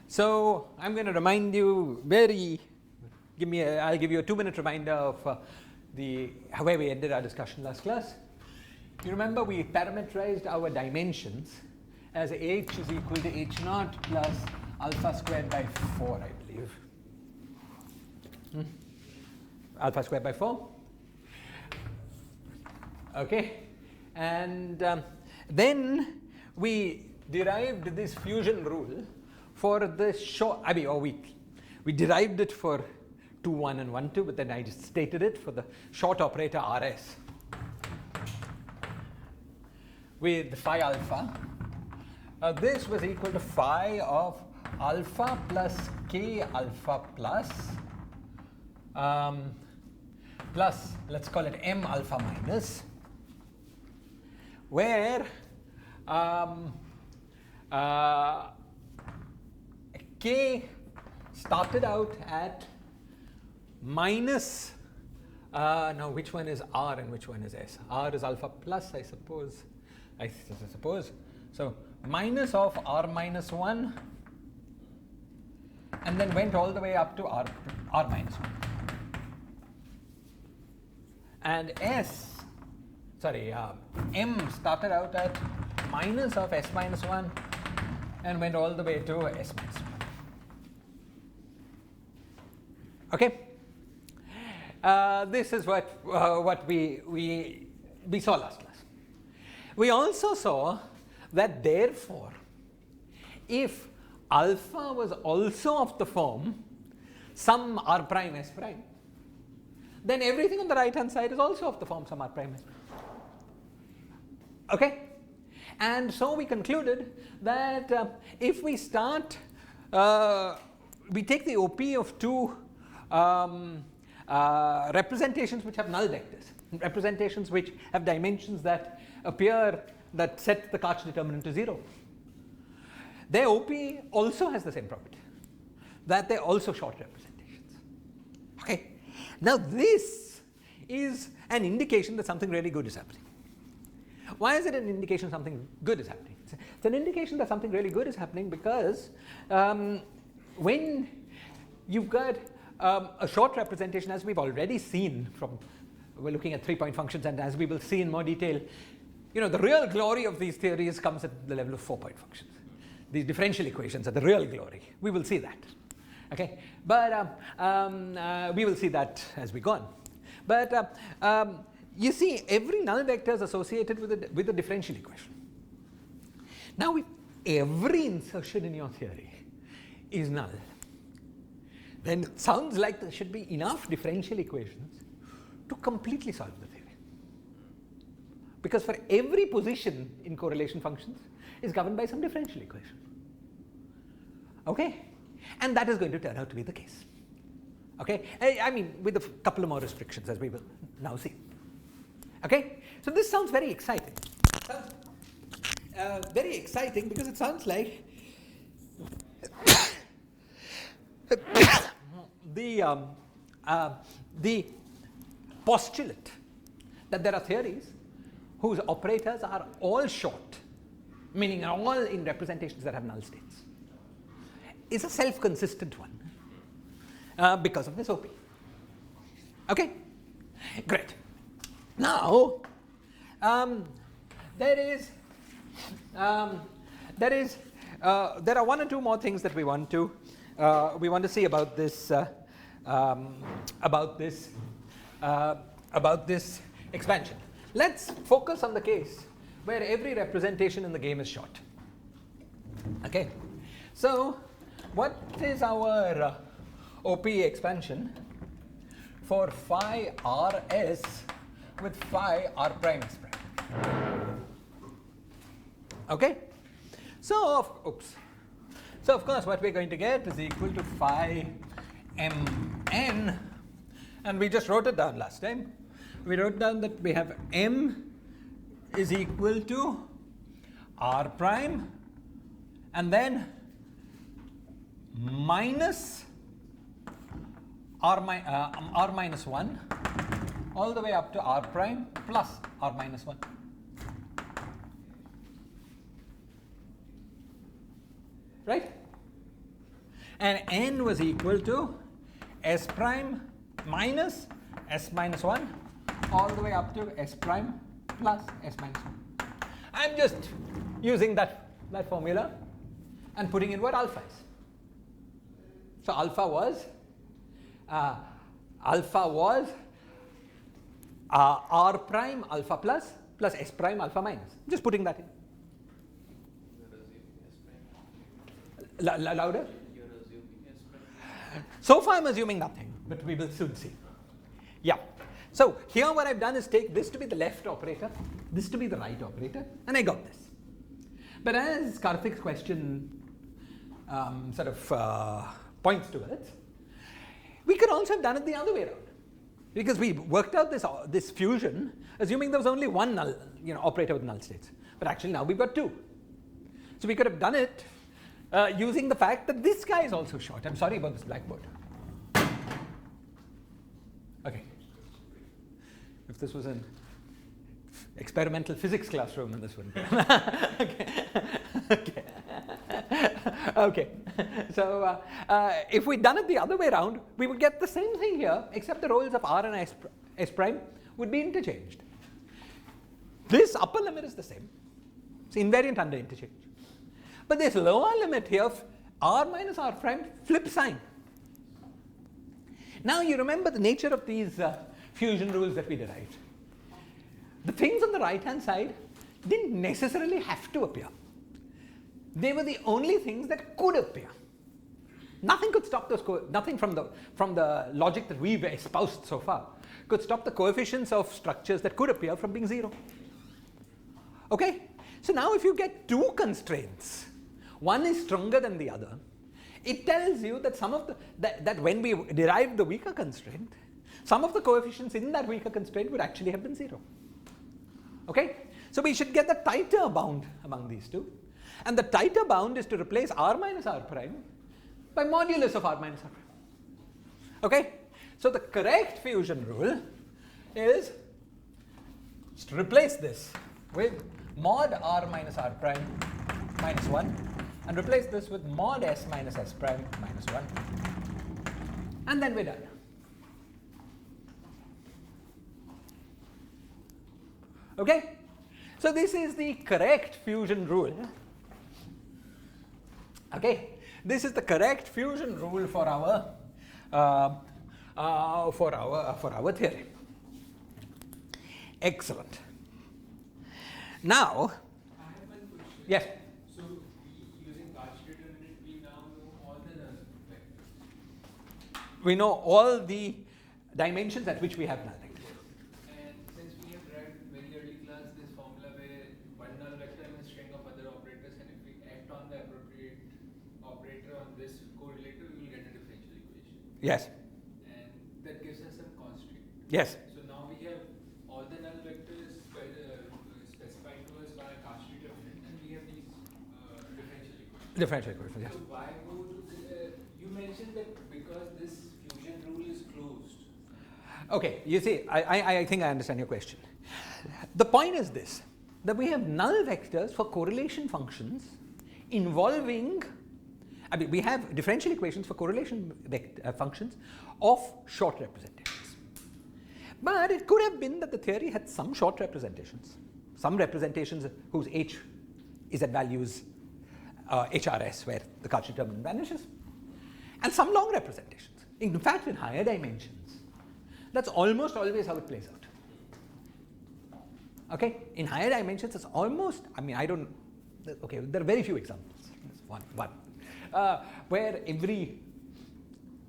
So I'm going to remind you I'll give you a 2-minute reminder of where we ended our discussion last class. You remember we parameterized our dimensions as h is equal to h naught plus alpha squared by 4, I believe. Alpha squared by 4. Okay, and then we derived this fusion rule for the short, we derived it for 2, 1 and 1, 2, but then I just stated it for the short operator Rs with phi alpha. This was equal to phi of alpha plus k alpha plus let's call it m alpha minus, where k started out at minus, now which one is r and which one is s? R is alpha plus, I suppose. So minus of r minus 1 and then went all the way up to r minus 1. And m started out at minus of s minus 1 and went all the way to s minus 1. Okay, this is what we saw last class. We also saw that therefore, if alpha was also of the form some r prime s prime, then everything on the right hand side is also of the form some r prime s prime. Okay, and so we concluded that if we start, we take the OP of two representations which have null vectors, representations which have dimensions that set the Kac determinant to 0. Their OP also has the same property, that they're also short representations. Okay, now this is an indication that something really good is happening. Why is it an indication something good is happening? It's an indication that something really good is happening because when you've got a short representation, as we've already seen we're looking at 3-point functions, and as we will see in more detail, the real glory of these theories comes at the level of 4-point functions. These differential equations are the real glory. We will see that. Okay, but we will see that as we go on. But you see, every null vector is associated with a differential equation. Now, if every insertion in your theory is null, then it sounds like there should be enough differential equations to completely solve the theory. Because for every position in correlation functions is governed by some differential equation. Okay? And that is going to turn out to be the case. Okay? I mean, with a couple of more restrictions, as we will now see. Okay? So this sounds very exciting. Very exciting because it sounds like the postulate that there are theories whose operators are all short, meaning all in representations that have null states, is a self-consistent one because of this OP. Okay? Great. Now, there are one or two more things that we want to see about this expansion. Let's focus on the case where every representation in the game is short. Okay, so what is our OP expansion for phi rs with phi r prime s prime? Okay, so of course what we're going to get is equal to phi mn, and we just wrote it down last time. We wrote down that we have m is equal to r prime and then minus r minus 1 all the way up to r prime plus r minus 1. Right? and n was equal to s prime minus s minus 1 all the way up to s prime plus s minus 1. I'm just using that formula and putting in what alpha is. So alpha was r prime alpha plus s prime alpha minus. Just putting that in. Louder? You're assuming S prime. So far I'm assuming nothing, but we will soon see. Yeah. So here what I've done is take this to be the left operator, this to be the right operator, and I got this. But as Karthik's question points towards, we could also have done it the other way around, because we worked out this fusion assuming there was only one null, operator with null states. But actually now we've got two. So we could have done it using the fact that this guy is also short. I'm sorry about this blackboard. Okay. If this was an experimental physics classroom, then this wouldn't be. Okay. So if we'd done it the other way around, we would get the same thing here, except the roles of r and s prime would be interchanged. This upper limit is the same. It's invariant under interchange. But this lower limit here of r minus r prime flip sign. Now you remember the nature of these fusion rules that we derived. The things on the right hand side didn't necessarily have to appear. They were the only things that could appear. Nothing could stop those, nothing from the logic that we've espoused so far could stop the coefficients of structures that could appear from being 0. Okay? So now if you get two constraints, one is stronger than the other, it tells you that that when we derived the weaker constraint, some of the coefficients in that weaker constraint would actually have been 0. Okay? So we should get the tighter bound among these two. And the tighter bound is to replace r minus r prime by modulus of r minus r prime. Okay? So the correct fusion rule is to replace this with mod r minus r prime minus 1 and replace this with mod s minus s prime minus 1. And then we're done. Okay? So this is the correct fusion rule. Okay? This is the correct fusion rule for our theory. Excellent. Now, I have one question. yes. So, using Cauchy determinant, we now know all the null vectors. We know all the dimensions at which we have null vectors. And since we have read very early class this formula where one null vector and a string of other operators, and if we act on the appropriate operator on this correlator, we will get a differential equation. Yes. And that gives us some constraint. Yes. So now we have all the null vectors specified to us by Cauchy determinant, and we have these differential equations. Differential equation, yes. So why go to you mentioned that because this fusion rule is closed. Okay, you see, I think I understand your question. The point is this, that we have null vectors for correlation functions involving, we have differential equations for correlation functions of short representations. But it could have been that the theory had some short representations, some representations whose h is at values HRS, where the Cauchy determinant vanishes, and some long representations. In fact, in higher dimensions, that's almost always how it plays out. Okay? In higher dimensions, it's almost, okay, there are very few examples. One. Where every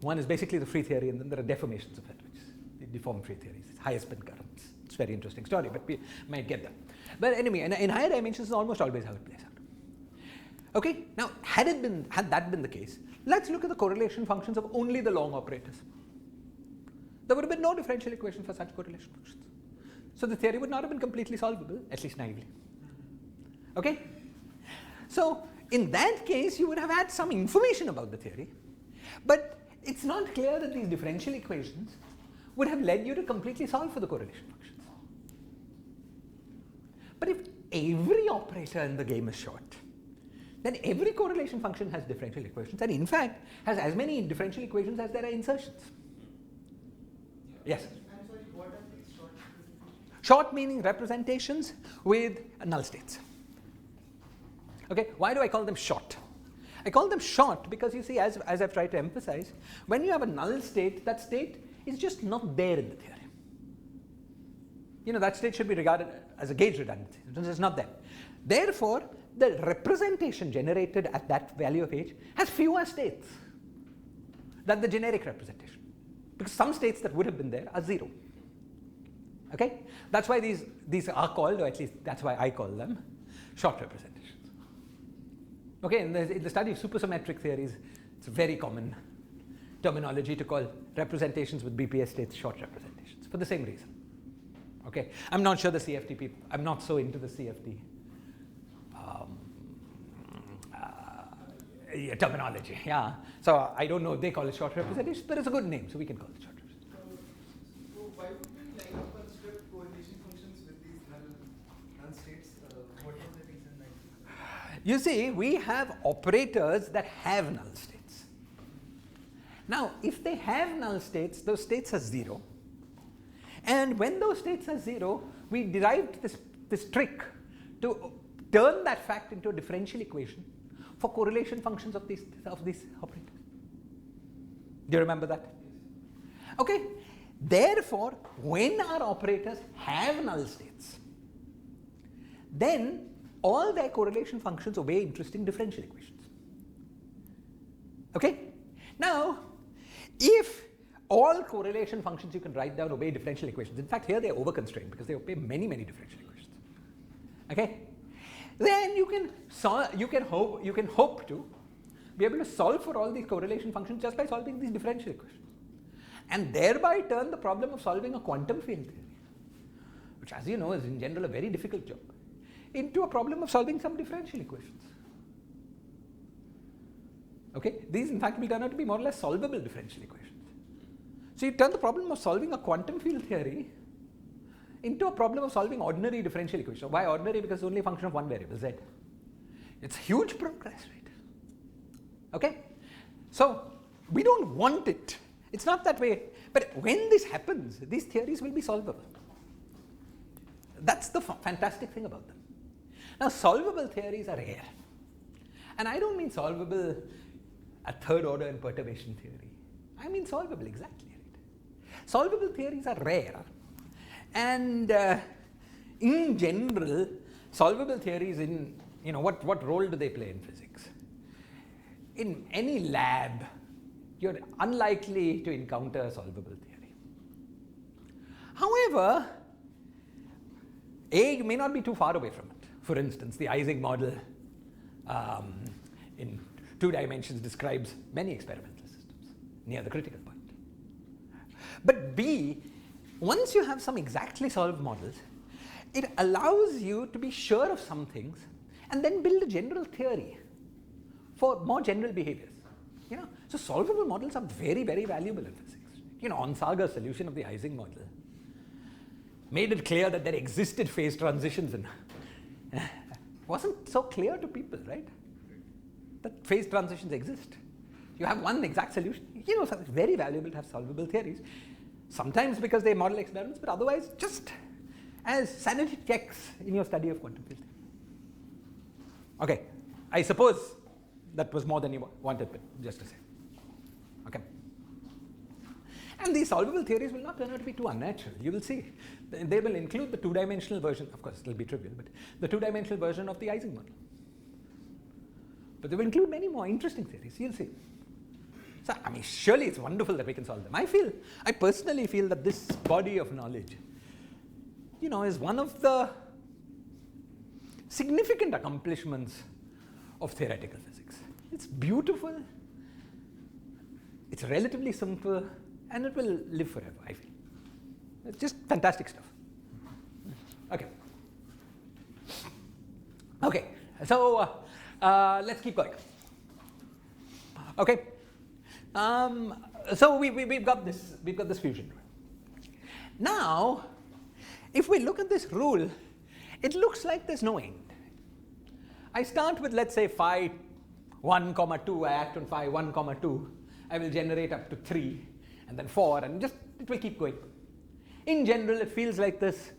one is basically the free theory, and then there are deformations of it, which is the deformed free theories, higher spin currents. It's a very interesting story, but we might get there. But anyway, in higher dimensions, it's almost always how it plays out. Okay? Now, had that been the case, let's look at the correlation functions of only the long operators. There would have been no differential equation for such correlation functions. So the theory would not have been completely solvable, at least naively. Okay? So in that case, you would have had some information about the theory, but it's not clear that these differential equations would have led you to completely solve for the correlation functions. But if every operator in the game is short, then every correlation function has differential equations, and in fact has as many differential equations as there are insertions. Yes? I'm sorry, what are these short representations? Short meaning representations with null states. Okay, why do I call them short? I call them short because you see, as I've tried to emphasize, when you have a null state, that state is just not there in the theory. You know, that state should be regarded as a gauge redundancy. It's not there. Therefore, the representation generated at that value of h has fewer states than the generic representation, because some states that would have been there are 0. Okay? That's why these are called, or at least that's why I call them, short representations. Okay, in the study of supersymmetric theories, it's a very common terminology to call representations with BPS states short representations for the same reason. Okay, I'm not sure the CFT people, I'm not so into the CFT terminology, yeah. So I don't know if they call it short representation, but it's a good name, so we can call it short representation. So why would we line up construct correlation functions with these null states? What was the reason like? You see, we have operators that have null states. Now, if they have null states, those states are 0. And when those states are 0, we derived this trick to turn that fact into a differential equation for correlation functions of these operators. Do you remember that? Okay. Therefore, when our operators have null states, then all their correlation functions obey interesting differential equations. Okay? Now, if all correlation functions you can write down obey differential equations, in fact here they are over-constrained because they obey many, many differential equations. Okay? Then you can hope to be able to solve for all these correlation functions just by solving these differential equations, and thereby turn the problem of solving a quantum field theory, which, as you know, is in general a very difficult job, into a problem of solving some differential equations. Okay? These in fact will turn out to be more or less solvable differential equations. So you turn the problem of solving a quantum field theory into a problem of solving ordinary differential equations. Why ordinary? Because it's only a function of one variable, z. It's huge progress, right? Okay? So we don't want it. It's not that way. But when this happens, these theories will be solvable. That's the fantastic thing about them. Now, solvable theories are rare. And I don't mean solvable at third order and perturbation theory. I mean solvable, exactly. Right? Solvable theories are rare. And in general, solvable theories what role do they play in physics? In any lab, you're unlikely to encounter a solvable theory. However, you may not be too far away from it. For instance, the Ising model in 2 dimensions describes many experimental systems near the critical point. But B, once you have some exactly solved models, it allows you to be sure of some things and then build a general theory for more general behaviors. So solvable models are very, very valuable in physics. Onsaga's solution of the Ising model made it clear that there existed phase transitions, and wasn't so clear to people, right? That phase transitions exist. You have one exact solution. So it's very valuable to have solvable theories. Sometimes because they model experiments, but otherwise just as sanity checks in your study of quantum field. Okay, I suppose that was more than you wanted, but just to say. Okay. And these solvable theories will not turn out to be too unnatural. You will see. They will include the 2-dimensional version, of course it will be trivial, but the 2-dimensional version of the Ising model. But they will include many more interesting theories, you'll see. So, surely it's wonderful that we can solve them. I personally feel that this body of knowledge, is one of the significant accomplishments of theoretical physics. It's beautiful, it's relatively simple, and it will live forever, I feel. It's just fantastic stuff. Okay. Okay, so let's keep going. Okay. So we've got this fusion rule. Now, if we look at this rule, it looks like there's no end. I start with, let's say, phi 1 comma 2, I act on phi 1 comma 2, I will generate up to 3 and then 4 and just it will keep going. In general, it feels like this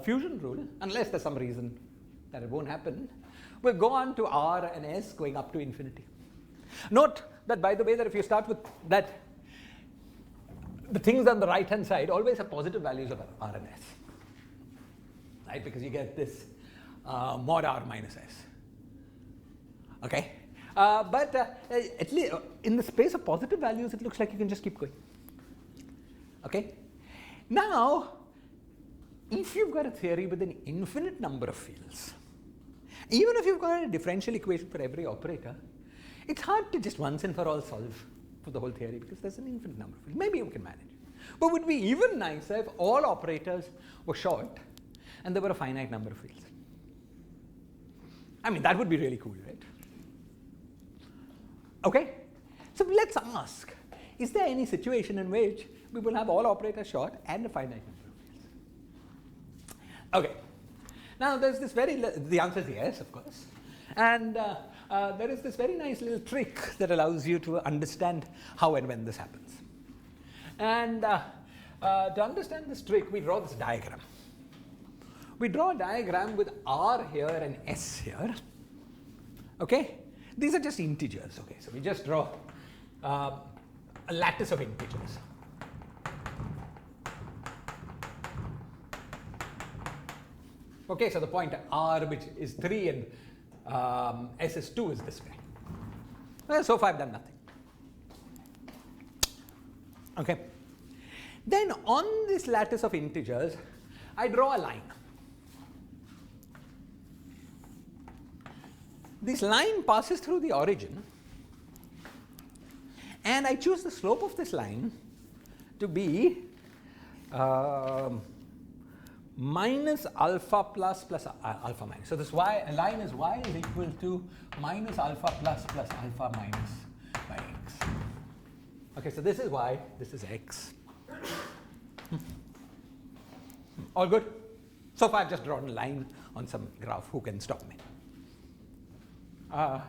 fusion rule, unless there's some reason that it won't happen, will go on to R and S going up to infinity. Note that, by the way, that if you start with that, the things on the right hand side always have positive values of R and S, right? Because you get this mod R minus S. Okay? But at least in the space of positive values, it looks like you can just keep going. Okay? Now, if you've got a theory with an infinite number of fields, even if you've got a differential equation for every operator, it's hard to just once and for all solve for the whole theory because there's an infinite number of fields. Maybe you can manage. But would be even nicer if all operators were short and there were a finite number of fields. I mean, that would be really cool, right? Okay? So let's ask, is there any situation in which we will have all operators short and a finite number of fields? Okay. Now, there's this the answer is yes, of course. And there is this very nice little trick that allows you to understand how and when this happens. And to understand this trick, we draw this diagram. We draw a diagram with R here and S here. Okay? These are just integers. Okay, so we just draw a lattice of integers. Okay, so the point R, which is 3 and S is 2, is this way. Well, so far I've done nothing. Okay. Then on this lattice of integers, I draw a line. This line passes through the origin, and I choose the slope of this line to be minus alpha plus alpha minus. So this line is y is equal to minus alpha plus alpha minus by x. Okay, so this is y, this is x. All good? So far I've just drawn a line on some graph. Who can stop me? Minus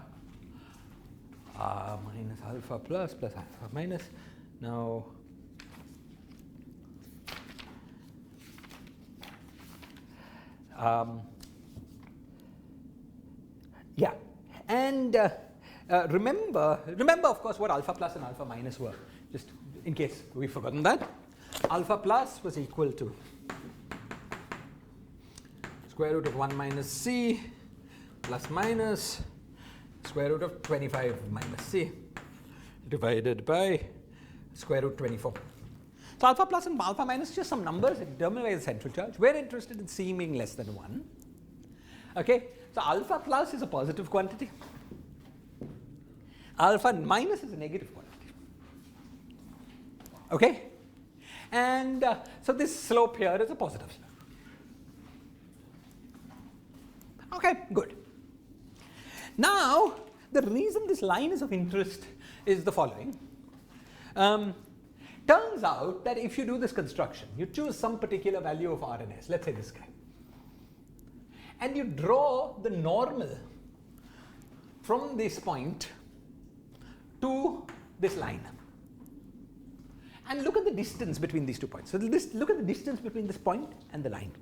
alpha plus alpha minus. Now, yeah, and remember of course what alpha plus and alpha minus were, just in case we've forgotten that. Alpha plus was equal to square root of 1 minus c plus minus square root of 25 minus c divided by square root 24. So alpha plus and alpha minus, just some numbers that determine the central charge. We're interested in c being less than 1. Okay, so alpha plus is a positive quantity. Alpha minus is a negative quantity. Okay, and so this slope here is a positive slope. Okay, good. Now, the reason this line is of interest is the following. Turns out that if you do this construction, you choose some particular value of R and S, let's say this guy, and you draw the normal from this point to this line, and look at the distance between these 2 points. So look at the distance between this point and the line.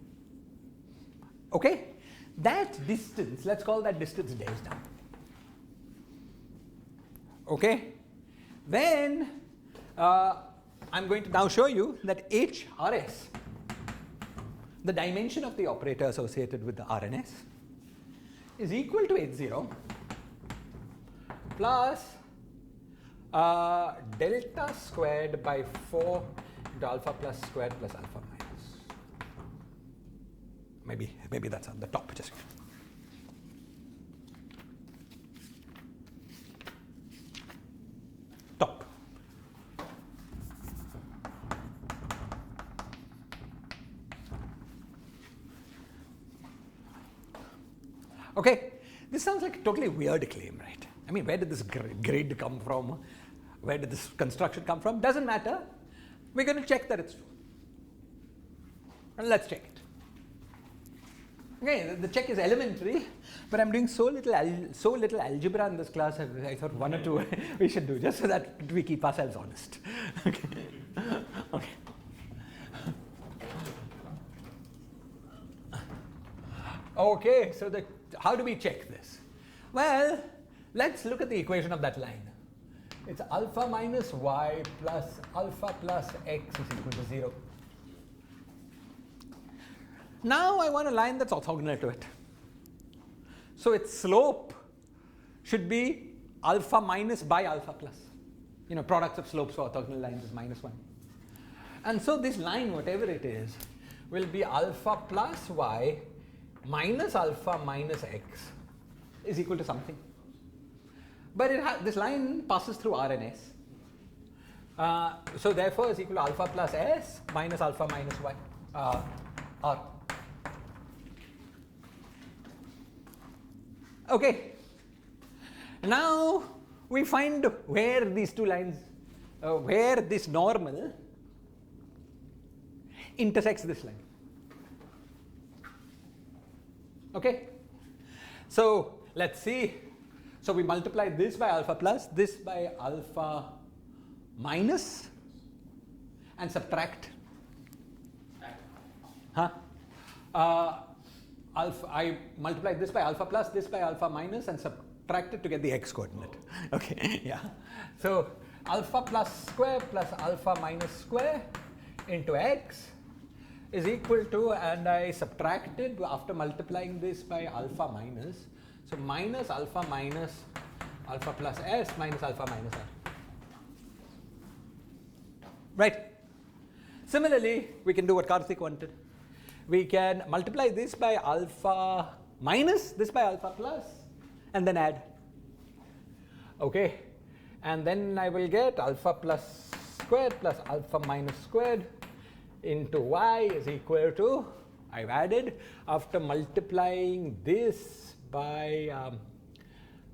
Okay? That distance, let's call that distance delta. Okay? Then I'm going to now show you that HRS, the dimension of the operator associated with the RNS, is equal to H0 plus delta squared by 4 into alpha plus squared plus alpha minus. Maybe that's on the top. Just top. Okay, this sounds like a totally weird claim, right? I mean, where did this grid come from? Where did this construction come from? Doesn't matter. We're going to check that it's true. And let's check it. Okay, the check is elementary, but I'm doing so little algebra in this class. I thought one or two we should do just so that we keep ourselves honest. Okay. Okay. Okay. So how do we check this? Well, let's look at the equation of that line. It's alpha minus y plus alpha plus x is equal to 0. Now I want a line that's orthogonal to it. So its slope should be alpha minus by alpha plus. You know, products of slopes for orthogonal lines is -1. And so this line, whatever it is, will be alpha plus y minus alpha minus x is equal to something. But this line passes through R and S. So therefore is equal to alpha plus S minus alpha minus y, R. Okay. Now we find where these two lines, where this normal intersects this line. Okay. So let's see. So we multiply this by alpha plus, this by alpha minus, and subtract. Huh? I multiply this by alpha plus, this by alpha minus, and subtract it to get the x coordinate. Okay, yeah. So alpha plus square plus alpha minus square into x is equal to, and I subtracted after multiplying this by alpha minus. So minus alpha plus s minus alpha minus r. Right. Similarly, we can do what Karthik wanted. We can multiply this by alpha minus, this by alpha plus, and then add. Okay. And then I will get alpha plus squared plus alpha minus squared into y is equal to, I've added, after multiplying this by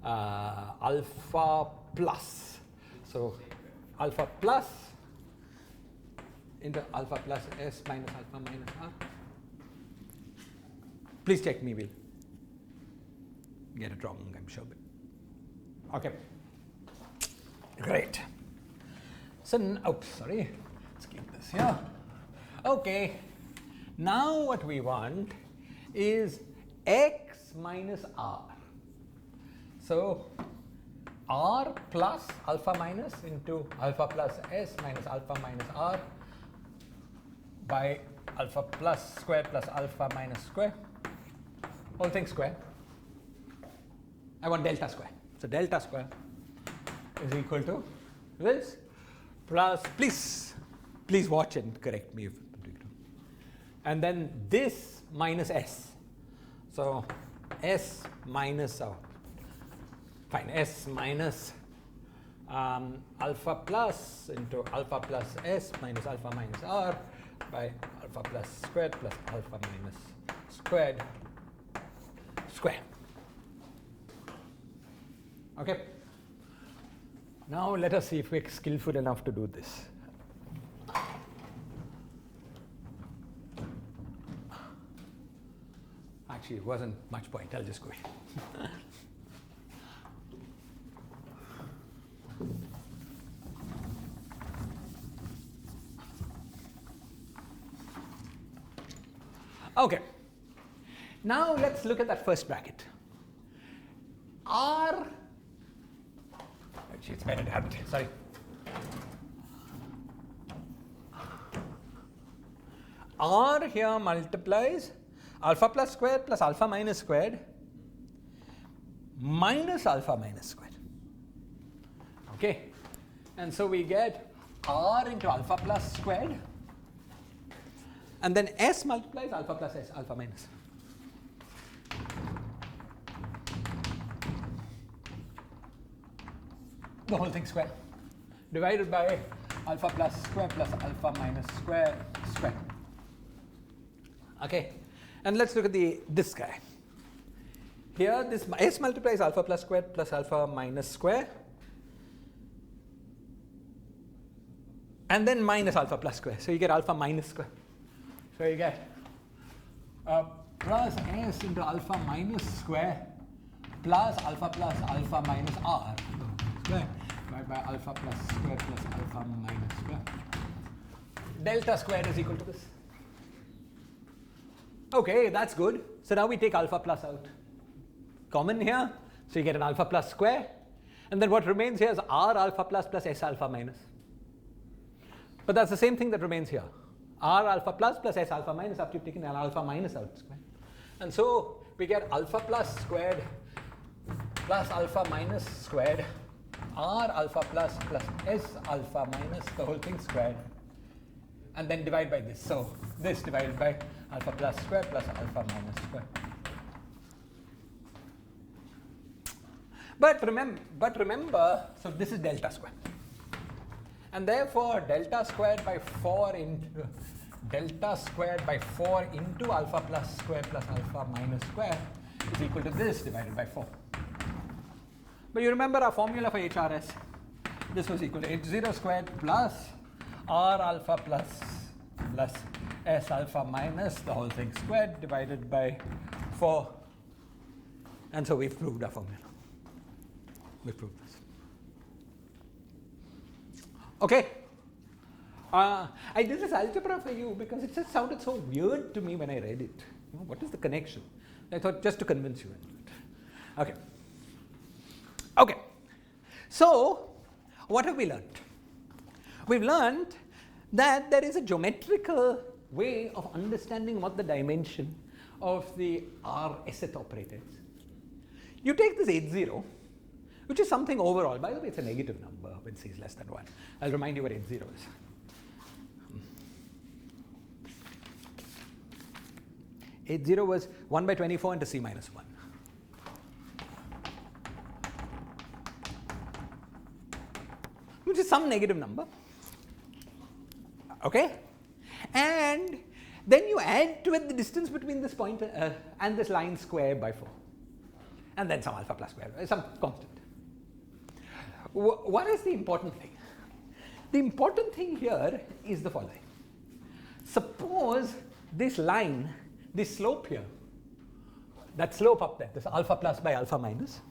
alpha plus. So alpha plus into alpha plus s minus alpha minus r. Please check me, we'll get it wrong, I'm sure. Okay. Great. So, oops, sorry. Let's keep this here. Okay. Now what we want is x minus r. So r plus alpha minus into alpha plus s minus alpha minus r by alpha plus square plus alpha minus square, whole thing square. I want delta square. So delta square is equal to this plus, please watch and correct me if I'm doing it wrong. And then this minus s. So s minus, fine, s minus alpha plus into alpha plus s minus alpha minus r by alpha plus squared plus alpha minus squared square. Okay. Now let us see if we're skillful enough to do this. Actually, it wasn't much point. I'll just go ahead. Okay. Now let's look at that first bracket. R, actually it's better to have it, sorry. R here multiplies alpha plus squared plus alpha minus squared minus alpha minus squared. Okay. And so we get R into alpha plus squared, and then S multiplies alpha plus S, alpha minus. The whole thing square divided by alpha plus square plus alpha minus square square. Okay. And let's look at this guy. Here this S multiplies alpha plus squared plus alpha minus square, and then minus alpha plus square. So you get alpha minus square. So you get plus s into alpha minus square plus alpha minus r square divided by alpha plus square plus alpha minus square. Delta squared is equal to this. Okay, that's good. So now we take alpha plus out. Common here. So you get an alpha plus square. And then what remains here is r alpha plus plus s alpha minus. But that's the same thing that remains here. R alpha plus plus s alpha minus after you've taken an alpha minus out square. And so we get alpha plus squared plus alpha minus squared r alpha plus plus s alpha minus the whole thing squared. And then divide by this. So this divided by alpha plus square plus alpha minus square. But remember, so this is delta square. And therefore delta squared by 4 into alpha plus square plus alpha minus square is equal to this divided by 4. But you remember our formula for HRS. This was equal to h0 squared plus r alpha plus s alpha minus the whole thing squared divided by 4. And so we've proved our formula. We've proved this. Okay. I did this algebra for you because it just sounded so weird to me when I read it. You know, what is the connection? I thought just to convince you. Okay. Okay. So, what have we learned? We've learned that there is a geometrical way of understanding what the dimension of the R Seth operator is. You take this H0, which is something overall. By the way, it's a negative number when c is less than 1. I'll remind you what H0 is. H0 was 1 by 24 into c minus 1. Which is some negative number. Okay? And then you add to it the distance between this point and this line squared by 4. And then some alpha plus square, some constant. What is the important thing? The important thing here is the following. Suppose this line, this slope here, that slope up there, this alpha plus by alpha minus,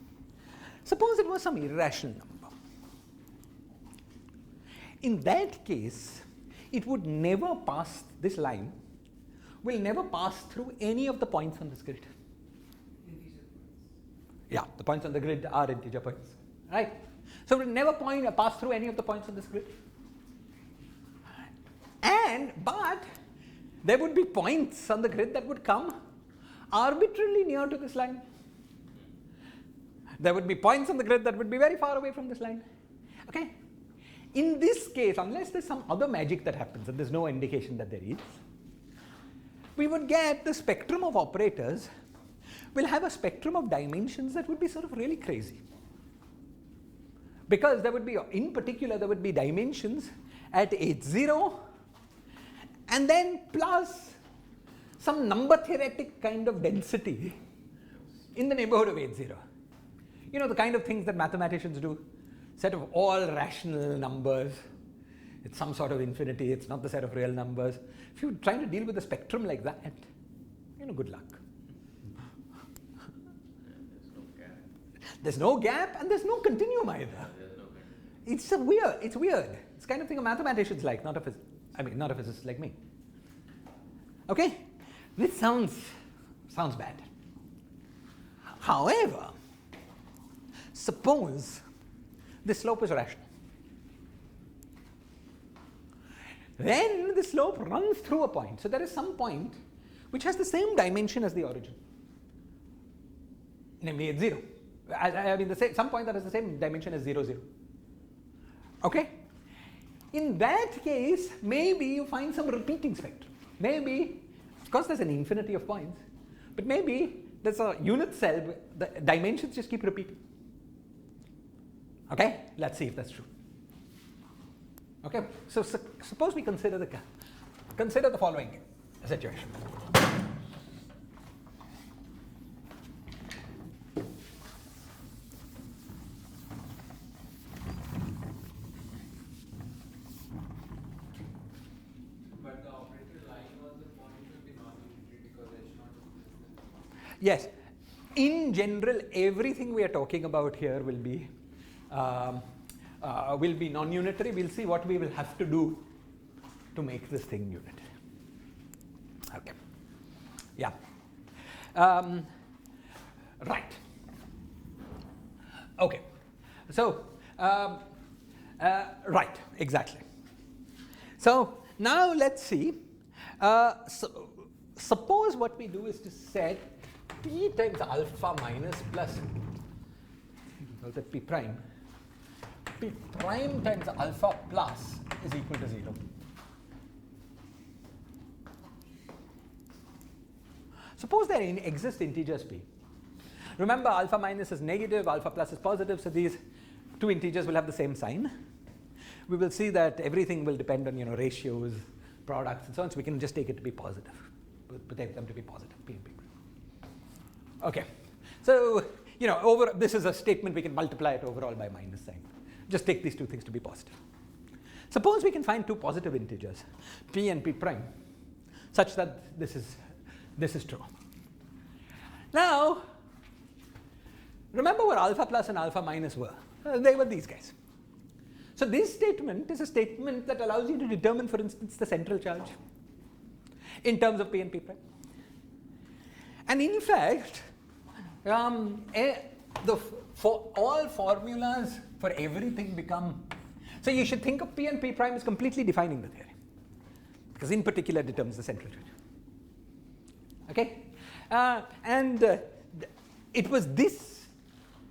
suppose it was some irrational number. In that case, it would never pass, this line will never pass through any of the points on this grid. Yeah, the points on the grid are integer points, right? So it will never pass through any of the points on this grid. But there would be points on the grid that would come arbitrarily near to this line. There would be points on the grid that would be very far away from this line. Okay? In this case, unless there's some other magic that happens, and there's no indication that there is, we would get the spectrum of operators will have a spectrum of dimensions that would be sort of really crazy. Because there would be, in particular, there would be dimensions at H0 and then plus some number theoretic kind of density in the neighborhood of H0. You know, the kind of things that mathematicians do, set of all rational numbers. It's some sort of infinity, it's not the set of real numbers. If you're trying to deal with a spectrum like that, you know, good luck. There's no gap and there's no continuum either. It's weird. It's weird. It's kind of thing a mathematicians like, not a physicist like me. Okay? This sounds bad. However, suppose the slope is rational. Then the slope runs through a point. So there is some point which has the same dimension as the origin. Namely, it's 0. I mean, some point that has the same dimension as 0, 0. Okay? In that case, maybe you find some repeating spectrum. Maybe, of course, there's an infinity of points, but maybe there's a unit cell, the dimensions just keep repeating. Okay? Let's see if that's true. Okay? So suppose we consider the following situation. But the operator line was the point will be non-unitary because H naught is less than Yes, in general, everything we are talking about here will be non-unitary. We'll see what we will have to do to make this thing unitary. Okay. Yeah. Right. Okay. So, right, exactly. So now let's see. Suppose what we do is to set p times alpha minus plus, call that p prime times alpha plus is equal to 0. Suppose there exist integers p. Remember, alpha minus is negative, alpha plus is positive, so these two integers will have the same sign. We will see that everything will depend on ratios, products, and so on, so we can just take it to be positive, take them to be positive, p and p. Okay, so this is a statement, we can multiply it overall by minus sign. Just take these two things to be positive. Suppose we can find two positive integers, p and p prime, such that this is true. Now, remember what alpha plus and alpha minus were. They were these guys. So this statement is a statement that allows you to determine, for instance, the central charge in terms of p and p prime. And in fact, for all formulas for everything become, so you should think of p and p prime as completely defining the theory, because in particular determines the central charge. Okay, it was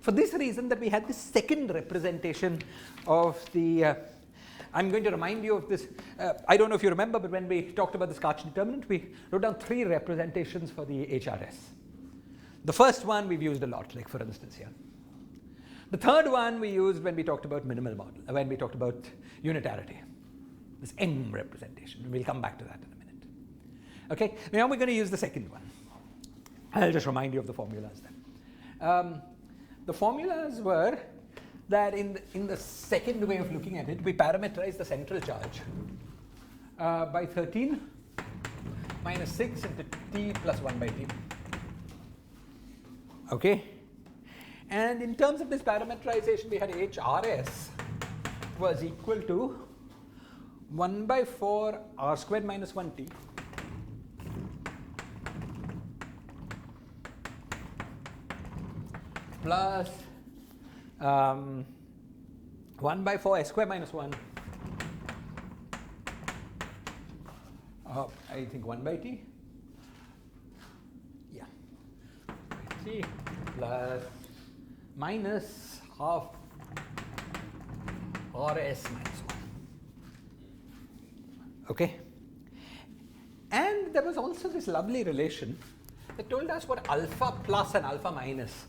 for this reason that we had this second representation of the. I'm going to remind you of this. I don't know if you remember, but when we talked about this Kac determinant, we wrote down 3 representations for the HRS. The first one we've used a lot, like for instance here. The third one we used when we talked about minimal model, when we talked about unitarity. This M representation. We'll come back to that in a minute. Okay, now we're going to use the second one. I'll just remind you of the formulas then. The formulas were that in the second way of looking at it, we parameterize the central charge by 13 minus 6 into t plus 1 by t. Okay, and in terms of this parameterization, we had HRS was equal to 1 by 4 r squared minus 1t plus 1 by 4 s squared minus 1, I think 1 by t, yeah, t plus minus half rs minus 1. Okay, and there was also this lovely relation that told us what alpha plus and alpha minus,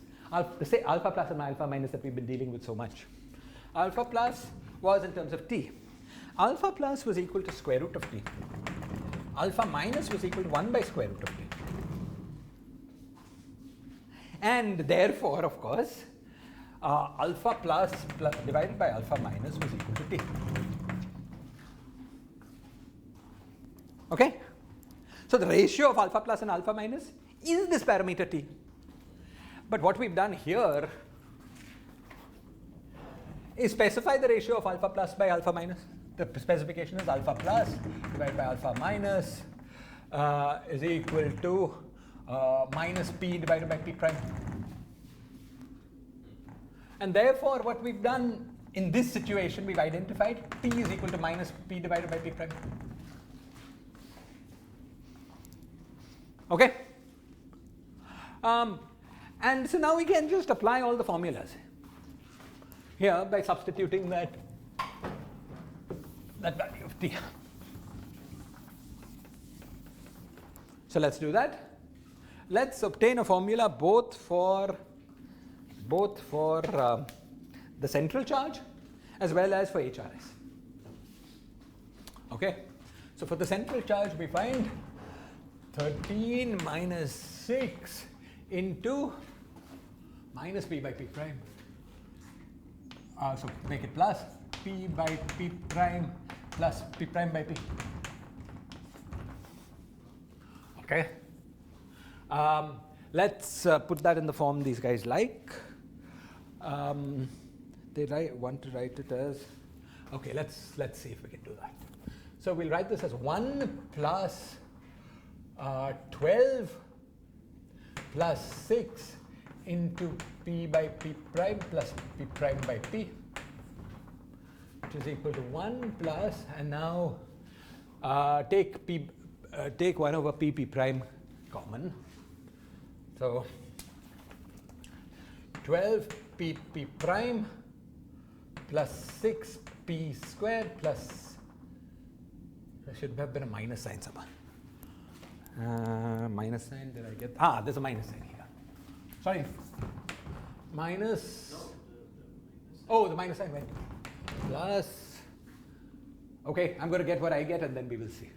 say alpha plus and alpha minus that we've been dealing with so much. Alpha plus was in terms of t. Alpha plus was equal to square root of t. Alpha minus was equal to 1 by square root of t. And therefore, of course, alpha plus divided by alpha minus was equal to t. Okay? So the ratio of alpha plus and alpha minus is this parameter t. But what we've done here is specify the ratio of alpha plus by alpha minus. The specification is alpha plus divided by alpha minus is equal to minus p divided by p prime. And therefore, what we've done in this situation, we've identified t is equal to minus p divided by p prime. Okay? And so now we can just apply all the formulas here by substituting that value of t. So let's do that. Let's obtain a formula both for the central charge as well as for HRS. Okay, so for the central charge we find 13 minus 6 into minus p by p prime. So make it plus p by p prime plus p prime by p. Okay. let's put that in the form these guys like. They want to write it as, okay, let's see if we can do that. So we'll write this as 1 plus 12 plus 6 into p by p prime plus p prime by p, which is equal to 1 plus, and now take 1 over p prime common. So 12 p prime plus 6 p squared plus, there should have been a minus sign somewhere. Minus sign, did I get? There's a minus sign here. Sorry. Minus. Oh, the minus sign went. Plus. Okay, I'm going to get what I get and then we will see.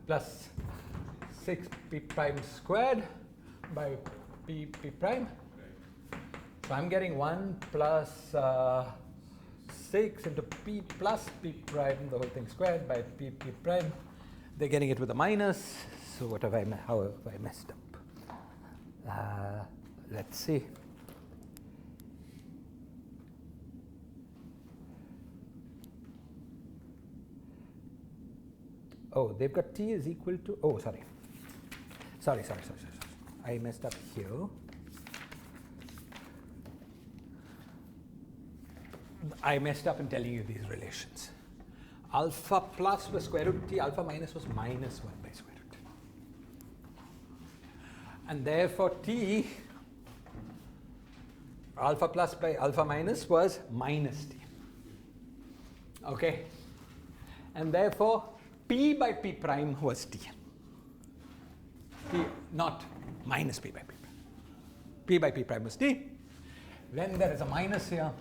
Plus 6p prime squared by p prime. So I'm getting 1 plus 6 into p plus p prime, the whole thing squared, by p prime. They're getting it with a minus. So what have how have I messed up? Let's see. Oh, they've got t is equal to, oh, sorry. Sorry. I messed up here. I messed up in telling you these relations. Alpha plus was square root t, alpha minus was minus 1 by square root. And therefore t, alpha plus by alpha minus was minus t. Okay? And therefore p by p prime was t. P, not minus p by p prime. P by p prime was t. Then there is a minus here.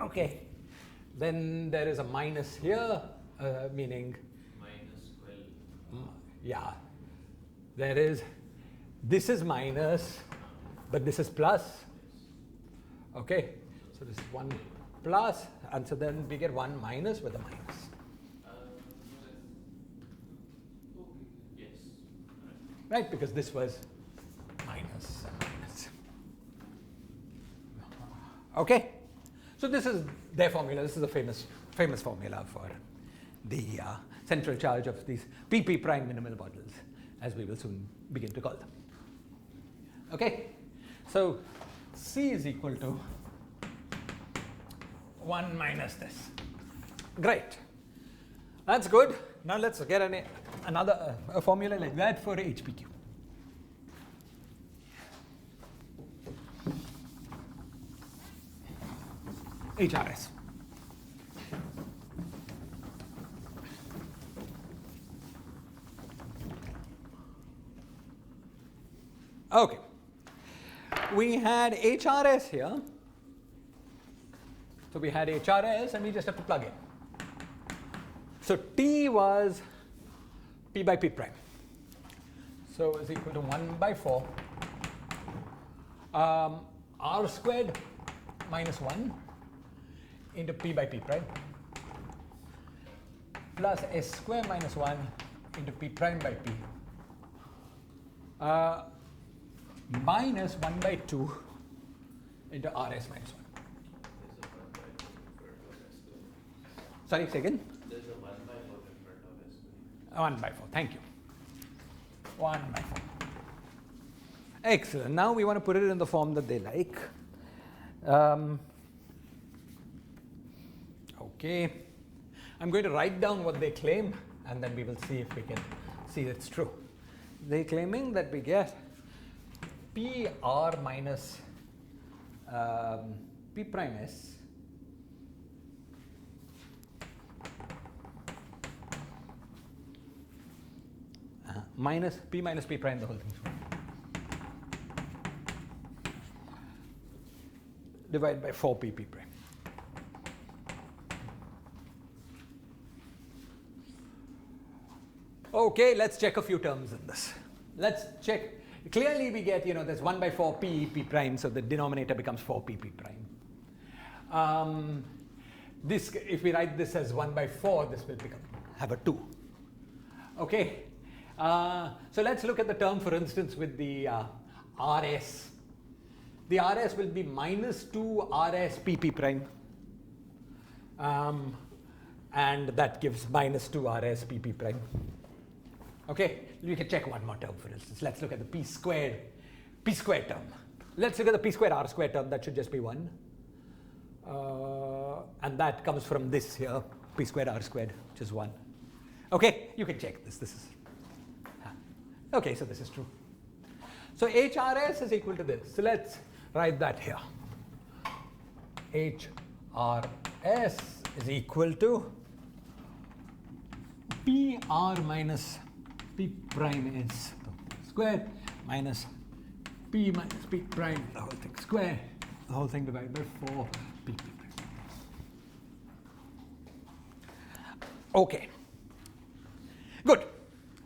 Okay. Then there is a minus here, meaning minus 12. Yeah. There is, this is minus, but this is plus. Okay. So this is 1 plus, and so then we get 1 minus with a minus. Yes. Right, because this was minus and minus. Okay. So this is their formula. This is a famous formula for the central charge of these PP prime minimal models, as we will soon begin to call them. Okay, so C is equal to 1 minus this. Great, that's good. Now let's get another formula like that for HPQ. HRS. Okay. We had HRS here. So we had HRS and we just have to plug in. So T was P by P prime. So is equal to 1 by 4 R squared minus 1 into P by P prime plus S square minus 1 into P prime by P minus 1 by 2 into RS minus 1. Sorry, say again? There's a 1 by 4 in front of S. 1 by 4, thank you. 1 by 4. Excellent. Now we want to put it in the form that they like. Okay. I'm going to write down what they claim and then we will see if we can see it's true. They're claiming that we get PR minus P prime S minus P prime, the whole thing. Divided by 4P prime. Okay, let's check a few terms in this. Let's check. Clearly we get, there's 1 by 4 P prime, so the denominator becomes 4 P prime. This, if we write this as 1 by 4, this will become have a 2. Okay, so let's look at the term, for instance, with the RS. The RS will be minus 2 RS PP prime, and that gives minus 2 RS PP prime. Okay, we can check one more term, for instance. Let's look at the P squared term. Let's look at the P squared R squared term. That should just be 1. And that comes from this here, P squared R squared, which is 1. Okay, you can check this. This is okay, so this is true. So HRS is equal to this. So let's write that here. HRS is equal to PR minus P prime is square minus P minus P prime, the whole thing square, the whole thing divided by 4 P prime. Okay. Good.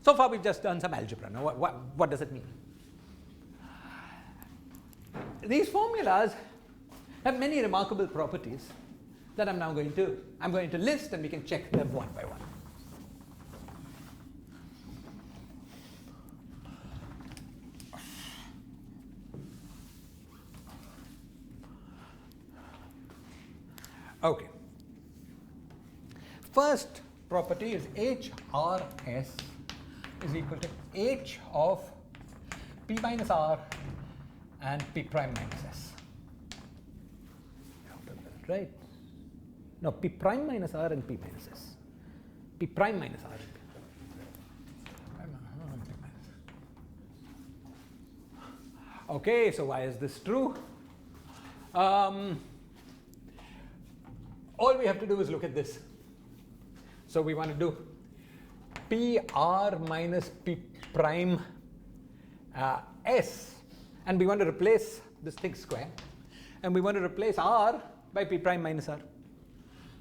So far we've just done some algebra. Now what does it mean? These formulas have many remarkable properties that I'm going to list, and we can check them one by one. Okay. First property is HRS is equal to H of P minus R and P prime minus S. Right? No, P prime minus R and P minus S. P prime minus R and P prime. Okay, so why is this true? All we have to do is look at this. So we want to do PR minus P prime S, and we want to replace this thing square, and we want to replace R by P prime minus R.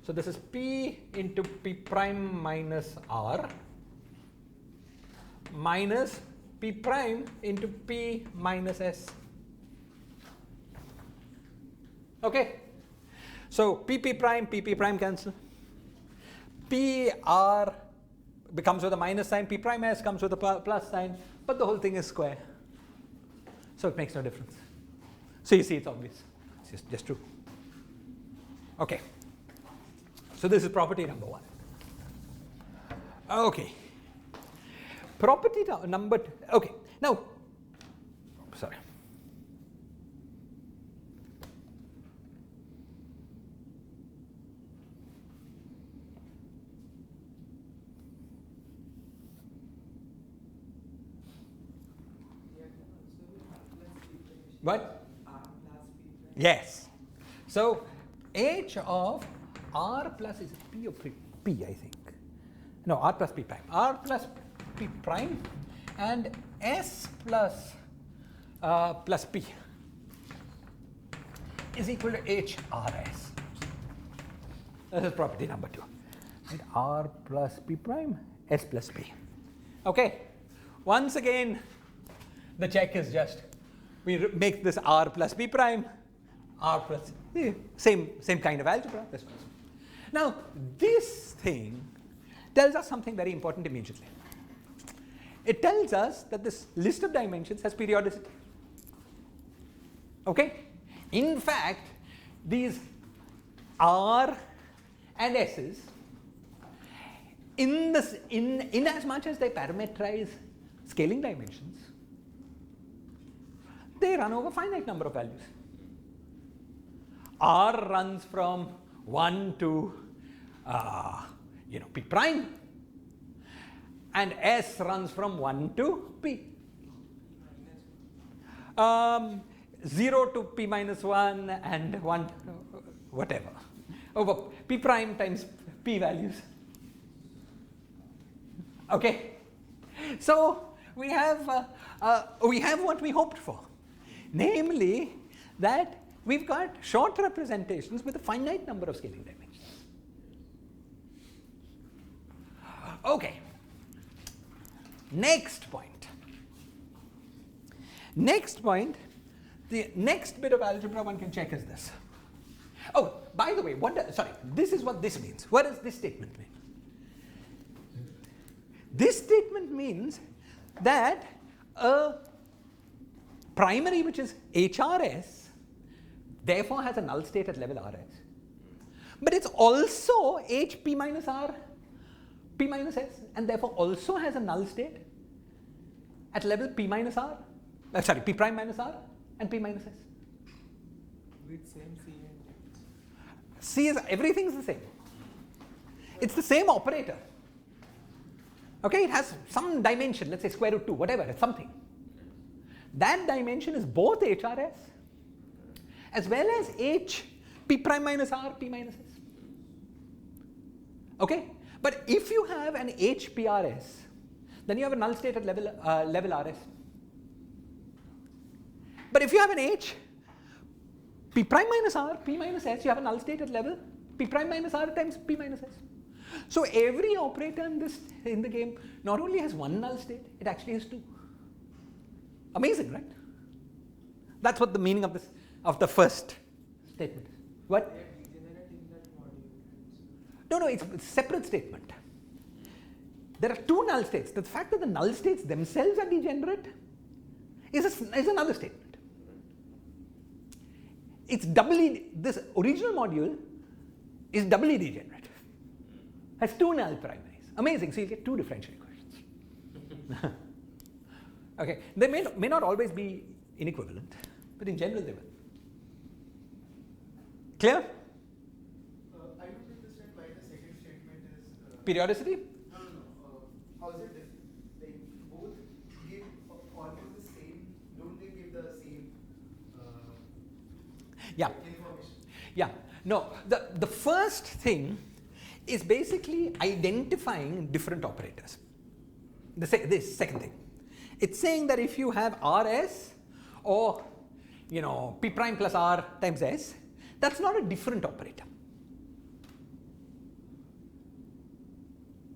So this is P into P prime minus R minus P prime into P minus S. Okay. So PP prime cancel. PR becomes with a minus sign, P prime S comes with a plus sign, but the whole thing is square. So it makes no difference. So you see, it's obvious. It's just true. Okay. So this is property number 1. Okay. Property number 2. Okay. Now, sorry. What? Yes. So H of R plus, is it P or P, I think. No, R plus P prime. R plus P prime and S plus plus P is equal to HRS. This is property number 2. Right? R plus P prime, S plus P. Okay. Once again, the check is just, we make this R plus P prime, R plus, same kind of algebra. This one. Now, this thing tells us something very important immediately. It tells us that this list of dimensions has periodicity. Okay? In fact, these R and S's, in as much as they parameterize scaling dimensions, they run over finite number of values. R runs from 1 to P prime, and S runs from 1 to P. 0 to P minus 1 and 1, whatever, over P prime times P values. Okay, so we have what we hoped for, namely that we've got short representations with a finite number of scaling dimensions. Okay, next point. The next bit of algebra one can check is this. Oh, by the way, this is what this means. What does this statement mean? This statement means that a primary which is HRS therefore has a null state at level RS. But it's also HP minus R, P minus S, and therefore also has a null state at level P minus R, P prime minus R and P minus S. With same C and D. C is, everything's the same. It's the same operator. Okay, it has some dimension, let's say square root 2, whatever, it's something. That dimension is both HRS as well as H, P prime minus R, P minus S. Okay, but if you have an HPRS, then you have a null state at level RS. But if you have an H, P prime minus R, P minus S, you have a null state at level P prime minus R times P minus S. So every operator in the game not only has one null state, it actually has two. Amazing, right? That's what the meaning of the first statement. What? They are degenerate in that module. No, it's a separate statement. There are two null states. The fact that the null states themselves are degenerate is another statement. It's this original module is doubly degenerate. Has two null primaries. Amazing. So you get two differential equations. Okay. They may not always be inequivalent, but in general they will. Clear? I don't understand why the second statement is. Periodicity? No. How is it different? Like both give almost the same. Don't they give the same Yeah. information? Yeah. No. The first thing is basically identifying different operators. This second thing. It's saying that if you have RS or P prime plus R times S, that's not a different operator.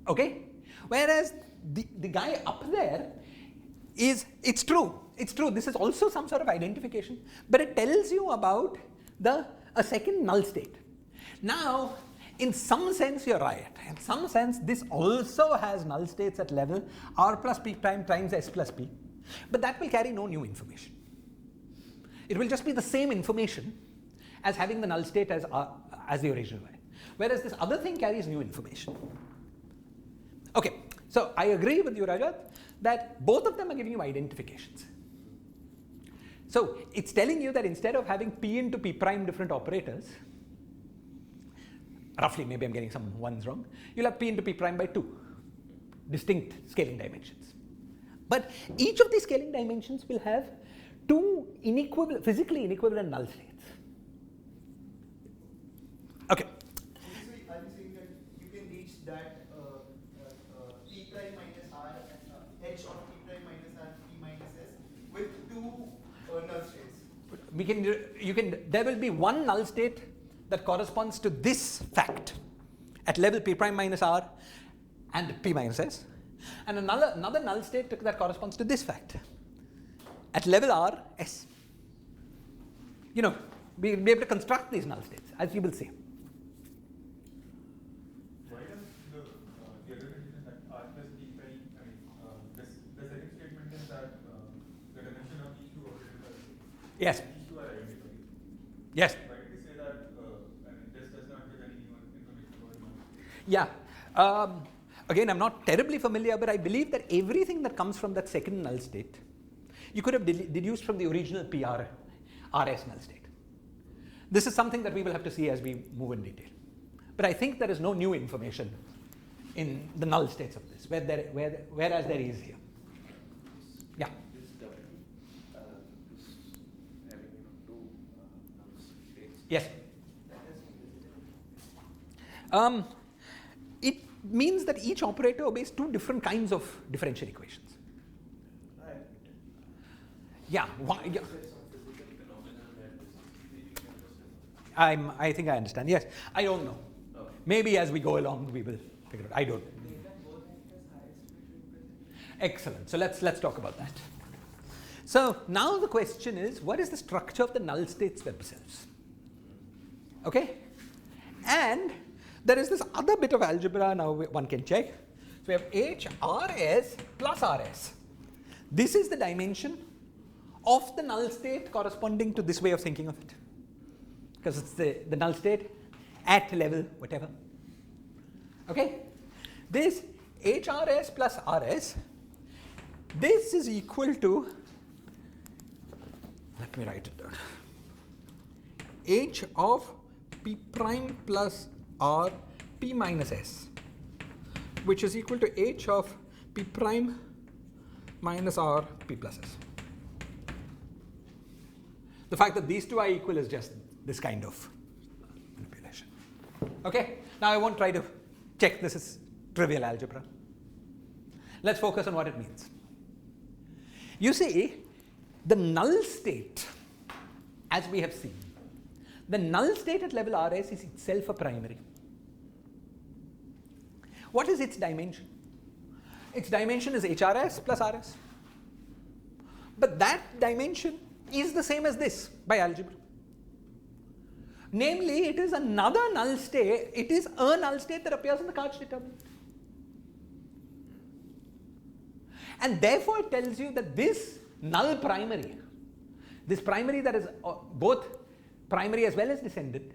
Okay? Whereas the guy up there it's true. This is also some sort of identification, but it tells you about a second null state. Now, in some sense you're right. In some sense this also has null states at level R plus P prime times S plus P, but that will carry no new information. It will just be the same information as having the null state as the original way. Whereas this other thing carries new information. Okay, so I agree with you, Rajat, that both of them are giving you identifications. So it's telling you that instead of having P into P prime different operators, roughly, maybe I'm getting some ones wrong, you'll have P into P prime by 2 distinct scaling dimensions. But each of these scaling dimensions will have two physically inequivalent null states. Okay. So are you saying that you can reach that P prime minus R and H of P prime minus R P minus S with two null states? There will be one null state that corresponds to this fact at level P prime minus R and P minus S, and another null state that corresponds to this fact at level R, S. We'll be able to construct these null states, as you will see. Why does the other condition that R plus P prime, the second statement is that the dimension of these two operators are the same. Yes. These two are identical. Yes. Why did we say that this does not give any new information about the null? Yeah. Again, I'm not terribly familiar, but I believe that everything that comes from that second null state, you could have deduced from the original RS null state. This is something that we will have to see as we move in detail. But I think there is no new information in the null states of this, whereas there is here. Yeah. This W, this having two null states. Yes. That has It means that each operator obeys two different kinds of differential equations. Yeah. I think I understand. Yes. I don't know. Okay. Maybe as we go along we will figure it out. I don't know. They can both act as highest representative. Excellent. So let's talk about that. So now the question is, what is the structure of the null states themselves? Okay? And there is this other bit of algebra now one can check. we have HRS plus RS. This is the dimension of the null state corresponding to this way of thinking of it, because it's the null state at level whatever. Okay, this HRS plus RS, this is equal to, let me write it down, H of P prime plus R P minus S, which is equal to H of P prime minus R P plus S. The fact that these two are equal is just this kind of manipulation. Okay, now I won't try to check this is trivial algebra. Let's focus on what it means. You see, the null state, as we have seen, the null state at level RS is itself a primary. What is its dimension? Its dimension is HRS plus RS. But that dimension is the same as this by algebra. Namely, it is another null state, it is a null state that appears in the Kac determinant. And therefore it tells you that this null primary, this primary that is both primary as well as descendant,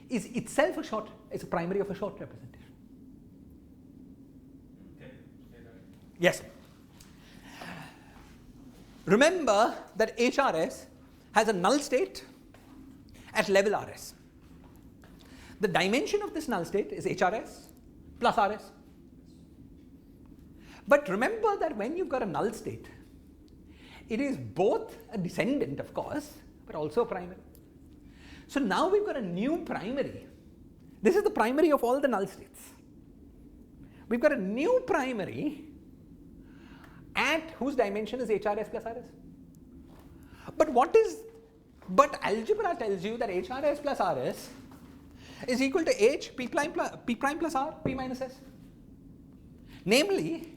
is itself is a primary of a short representation. Can you say that? Yes. Remember that HRS has a null state at level RS. The dimension of this null state is HRS plus RS. But remember that when you've got a null state, it is both a descendant, of course, but also a primary. So now we've got a new primary. This is the primary of all the null states. We've got a new primary at whose dimension is HRS plus RS. But algebra tells you that HRS plus RS is equal to H P prime plus R P minus S. Namely,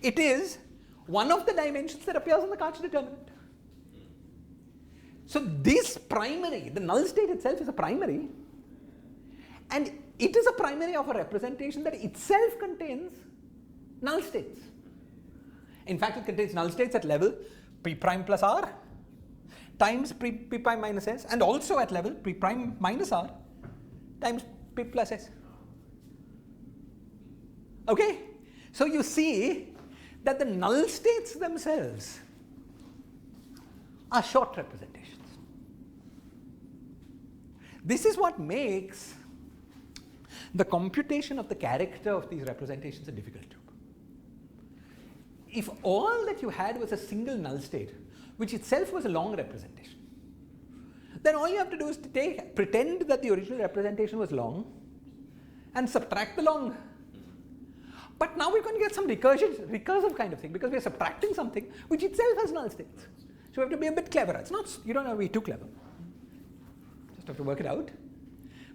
it is one of the dimensions that appears in the Kac determinant. So this primary, the null state itself is a primary, and it is a primary of a representation that itself contains null states. In fact, it contains null states at level P prime plus R times P prime minus S, and also at level P prime minus R times P plus S. Okay? So you see that the null states themselves are short representations. This is what makes the computation of the character of these representations a difficult job. If all that you had was a single null state, which itself was a long representation, then all you have to do is to pretend that the original representation was long and subtract the long. But now we're going to get some recursive kind of thing, because we're subtracting something which itself has null states. So we have to be a bit clever. It's not, you don't have to be too clever. Just have to work it out.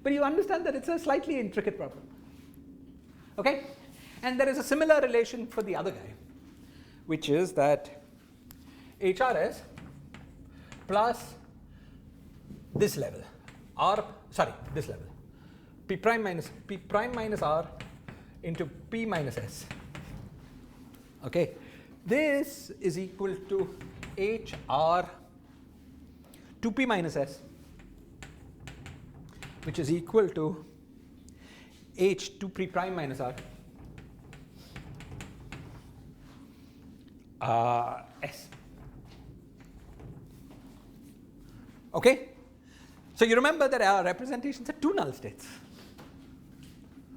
But you understand that it's a slightly intricate problem. Okay? And there is a similar relation for the other guy, which is that HRS plus this level, this level, P prime minus R into P minus S. Okay, this is equal to HR 2P minus S, which is equal to H 2P prime minus R S. Okay, so you remember that our representations are two null states.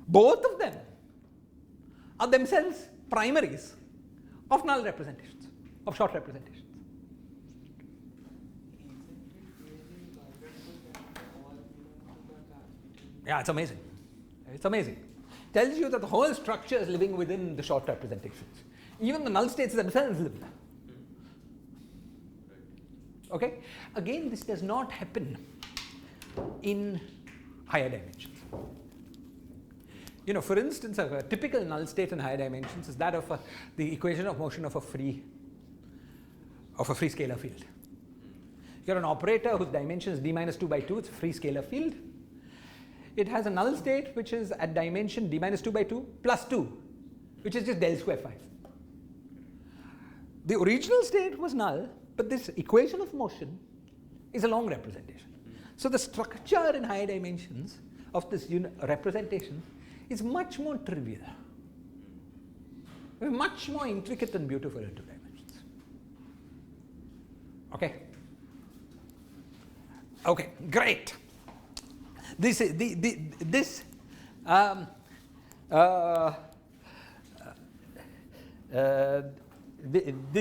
Both of them are themselves primaries of null representations, of short representations. Yeah, it's amazing. It's amazing. Tells you that the whole structure is living within the short representations. Even the null states themselves live there. Okay? Again, this does not happen in higher dimensions. You know, for instance, a typical null state in higher dimensions is that of the equation of motion of a free scalar field. You've got an operator whose dimension is d minus 2 by 2, it's a free scalar field. It has a null state which is at dimension d minus 2 by 2 plus 2. which is just del square 5. The original state was null, but this equation of motion is a long representation. So the structure in higher dimensions of this representation is much more trivial, much more intricate and beautiful in 2 dimensions. Okay? Okay, great. This is this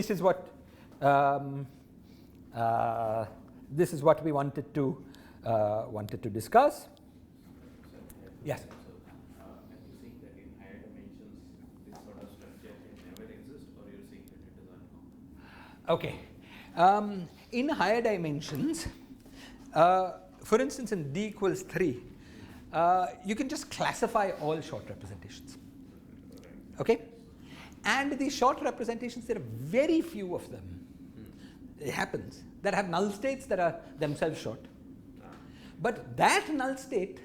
is what this is what we wanted to discuss. Yes. So, are you saying that in higher dimensions, this sort of structure can never exist, or you're saying that it is uncommon? Okay. In higher dimensions, for instance, in d equals 3, you can just classify all short representations. Okay? And these short representations, there are very few of them. It happens that have null states that are themselves short. But that null state,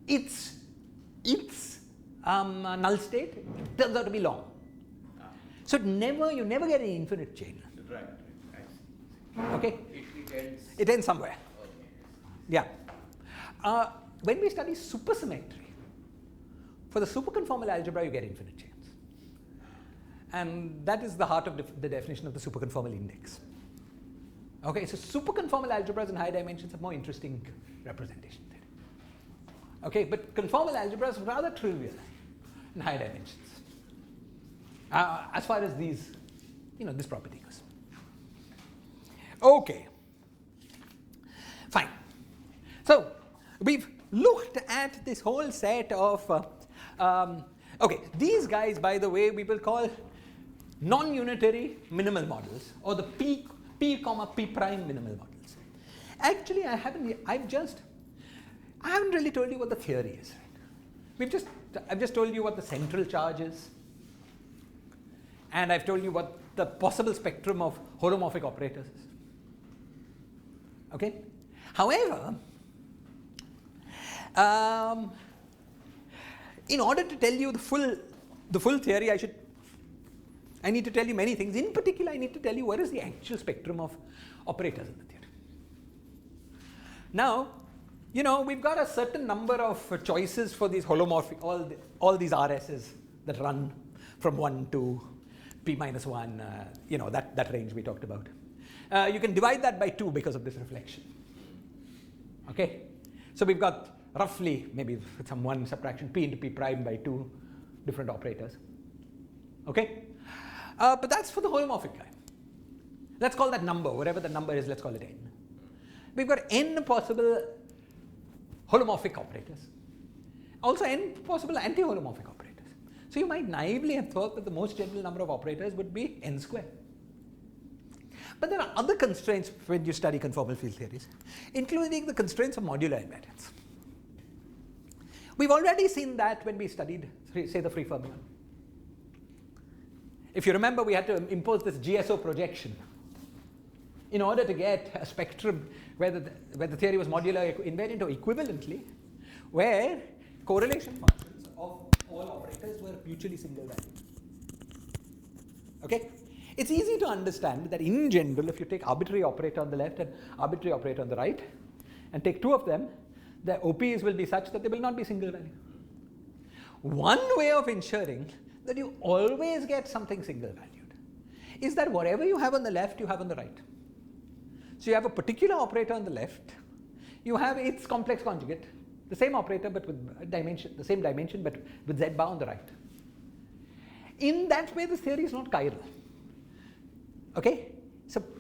its null state turns out to be long. So you never get an infinite chain. Right. I see. Okay? It ends. It ends somewhere. Okay. Yeah. When we study supersymmetry, for the superconformal algebra, you get infinite chains. And that is the heart of the definition of the superconformal index. Okay, so superconformal algebras in high dimensions have more interesting representation there. Okay, but conformal algebras are rather trivial in high dimensions. As far as these, this property goes. Okay. Fine. So we've looked at this whole set of okay, these guys, by the way, we will call non-unitary minimal models, or the p comma p prime minimal models. Actually, I haven't really told you what the theory is. I've just told you what the central charge is, and I've told you what the possible spectrum of holomorphic operators is. Okay. However, in order to tell you the full theory, I need to tell you many things. In particular, I need to tell you what is the actual spectrum of operators in the theory. Now, we've got a certain number of choices for these holomorphic, all these RSs that run from 1 to p minus 1, that range we talked about. You can divide that by 2 because of this reflection. Okay? So we've got roughly, maybe with some one subtraction, p into p prime by 2 different operators. Okay? But that's for the holomorphic guy. Let's call that number, whatever the number is, let's call it n. We've got n possible holomorphic operators. Also n possible anti-holomorphic operators. So you might naively have thought that the most general number of operators would be n squared. But there are other constraints when you study conformal field theories, including the constraints of modular invariance. We've already seen that when we studied, say, the free fermion. If you remember, we had to impose this GSO projection in order to get a spectrum where the theory was modular invariant, or equivalently, where correlation functions of all operators were mutually single valued. Okay? It's easy to understand that in general, if you take arbitrary operator on the left and arbitrary operator on the right, and take 2 of them, the OPs will be such that they will not be single value. One way of ensuring that you always get something single valued is that whatever you have on the left, you have on the right. So you have a particular operator on the left, you have its complex conjugate, the same operator but with dimension, the same dimension but with z bar on the right. In that way, this theory is not chiral. Okay?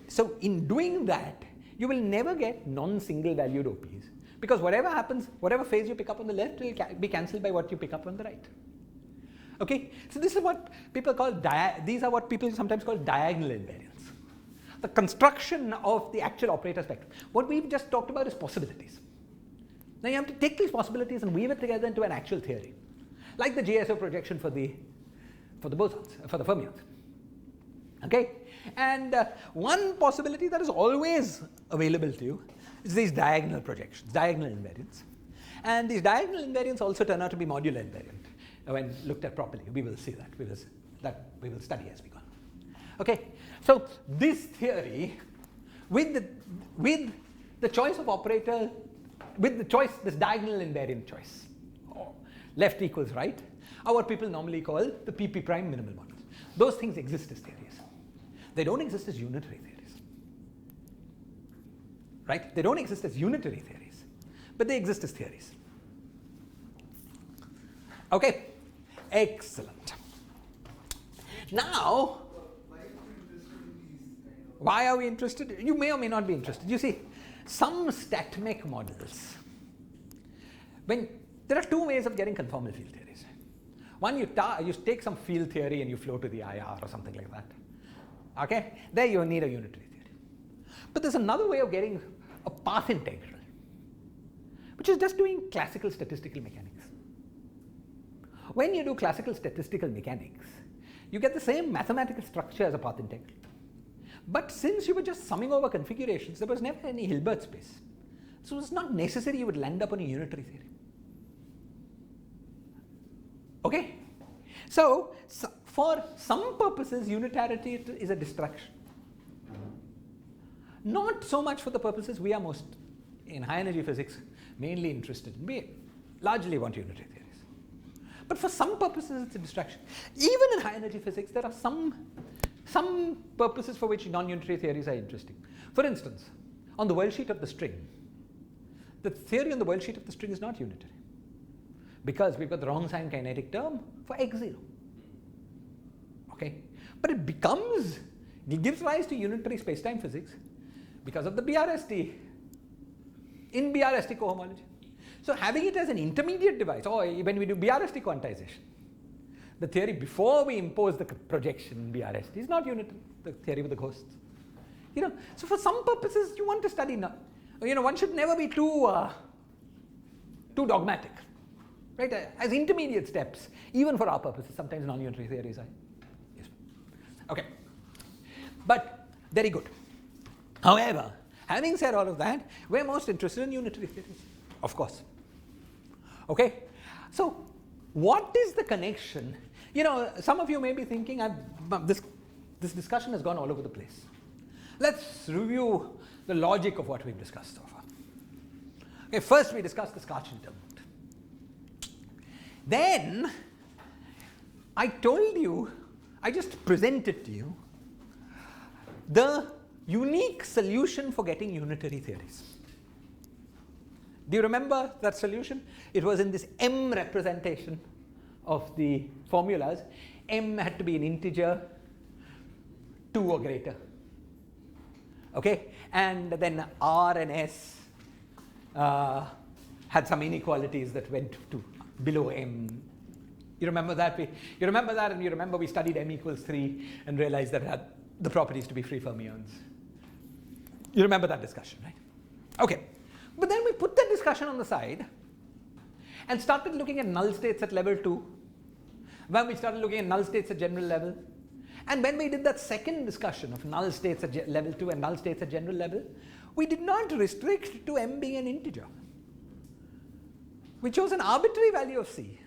So in doing that, you will never get non-single valued OPs, because whatever happens, whatever phase you pick up on the left will be cancelled by what you pick up on the right. Okay? So this is what people call, these are what people sometimes call diagonal invariance. The construction of the actual operator spectrum. What we've just talked about is possibilities. Now you have to take these possibilities and weave it together into an actual theory, like the GSO projection for the bosons, for the fermions. Okay? And one possibility that is always available to you is these diagonal projections, diagonal invariants. And these diagonal invariants also turn out to be modular invariant. when looked at properly. We will see that. We will study as we go. Okay, so this theory, with the choice of operator, with the choice, this diagonal invariant choice, left equals right, our people normally call the PP prime minimal models. Those things exist as theories. They don't exist as unitary theories. Right? They don't exist as unitary theories, but they exist as theories. Okay, excellent. Now, why are we interested? You may or may not be interested. You see, some StatMech models, there are two ways of getting conformal field theories. One, you take some field theory and you flow to the IR or something like that. Okay, there you need a unitary theory. But there's another way of getting a path integral, which is just doing classical statistical mechanics. When you do classical statistical mechanics, you get the same mathematical structure as a path integral. But since you were just summing over configurations, there was never any Hilbert space. So it's not necessary you would land up on a unitary theory. Okay? So for some purposes, unitarity is a distraction. Not so much for the purposes we are most, in high energy physics, mainly interested in. We largely want unitary theories. But for some purposes, it's a distraction. Even in high energy physics, there are some purposes for which non-unitary theories are interesting. For instance, on the world sheet of the string, the theory on the world sheet of the string is not unitary, because we've got the wrong sign kinetic term for x0. Okay? But it gives rise to unitary spacetime physics because of the BRST, in BRST cohomology. So having it as an intermediate device, or when we do BRST quantization, the theory before we impose the projection in BRST is not unitary, the theory with the ghosts. So for some purposes you want to study, one should never be too dogmatic, right? As intermediate steps, even for our purposes, sometimes non-unitary theories are useful. Okay, but very good. However, having said all of that, we're most interested in unitary theories, of course. Okay, so what is the connection? Some of you may be thinking, this discussion has gone all over the place. Let's review the logic of what we've discussed so far. Okay, first we discussed the Scarchin determinant. Then I just presented to you the unique solution for getting unitary theories. Do you remember that solution? It was in this M representation of the formulas. M had to be an integer 2 or greater. Okay, and then R and S had some inequalities that went to below M. You remember that? And you remember we studied M equals 3 and realized that it had the properties to be free fermions. You remember that discussion, right? Okay, but then we put that discussion on the side and started looking at null states at level 2. When we started looking at null states at general level, and when we did that second discussion of null states at level 2 and null states at general level, we did not restrict to M being an integer. We chose an arbitrary value of C.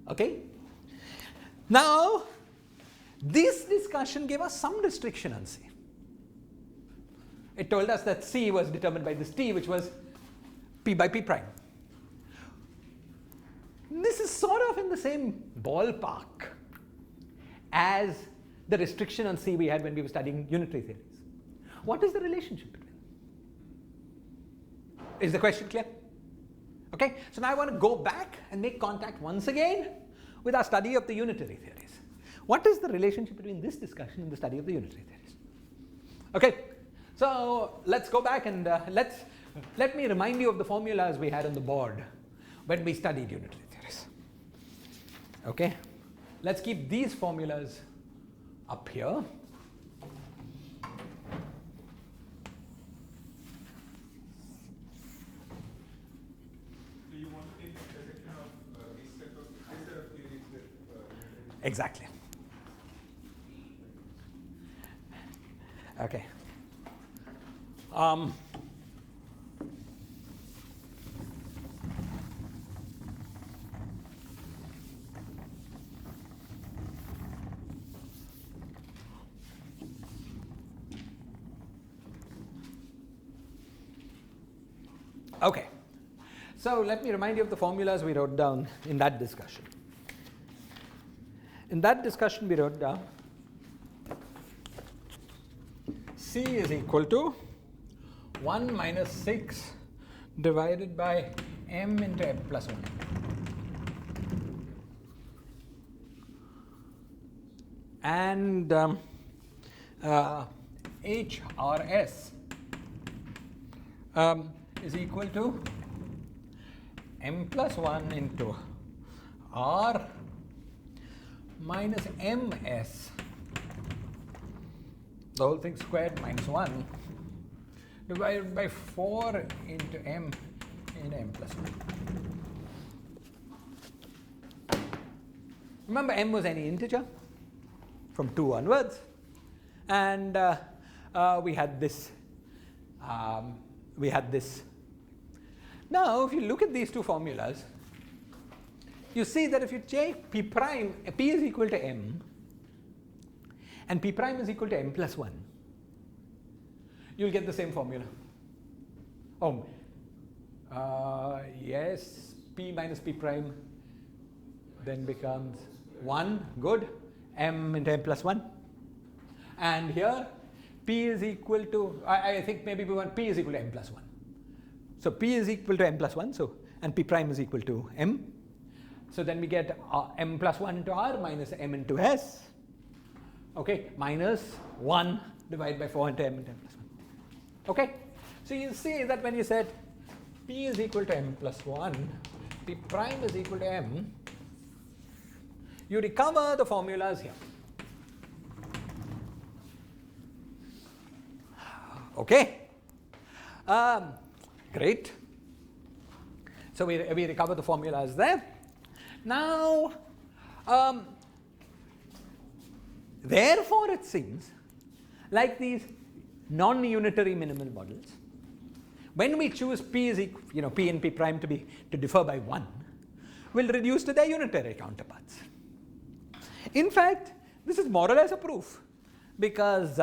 Okay? Now, this discussion gave us some restriction on C. It told us that C was determined by this T, which was P by P prime. This is sort of in the same ballpark as the restriction on C we had when we were studying unitary theories. What is the relationship between them? Is the question clear? Okay, so now I want to go back and make contact once again with our study of the unitary theories. What is the relationship between this discussion and the study of the unitary theories? Okay, so let's go back and let me remind you of the formulas we had on the board when we studied unitary theories. Okay, let's keep these formulas up here. So you want to take the intersection of this set of theories with Exactly. Okay. Okay. So let me remind you of the formulas we wrote down in that discussion. In that discussion, we wrote down C is equal to 1 minus 6 divided by m into m plus 1. And HRS is equal to m plus 1 into R minus ms, the whole thing squared minus 1, divided by 4 into m plus 1. Remember, m was any integer from 2 onwards, and we had this. Now, if you look at these two formulas, you see that if you take p prime, p is equal to m, and p prime is equal to m plus 1, you'll get the same formula. Oh, yes, p minus p prime then becomes 1, good, m into m plus 1. And here, p is equal to, I think maybe we want p is equal to m plus 1. So p is equal to m plus 1, so, and p prime is equal to m. So then we get m plus 1 into r minus m into s, okay, minus 1 divided by 4 into m plus 1. Okay, so you see that when you said p is equal to m plus 1, p prime is equal to m, you recover the formulas here. Okay, great. So we recover the formulas there. Now, therefore, it seems like these non-unitary minimal models, when we choose p is equal, p and p prime to differ by 1, will reduce to their unitary counterparts. In fact, this is more or less a proof, because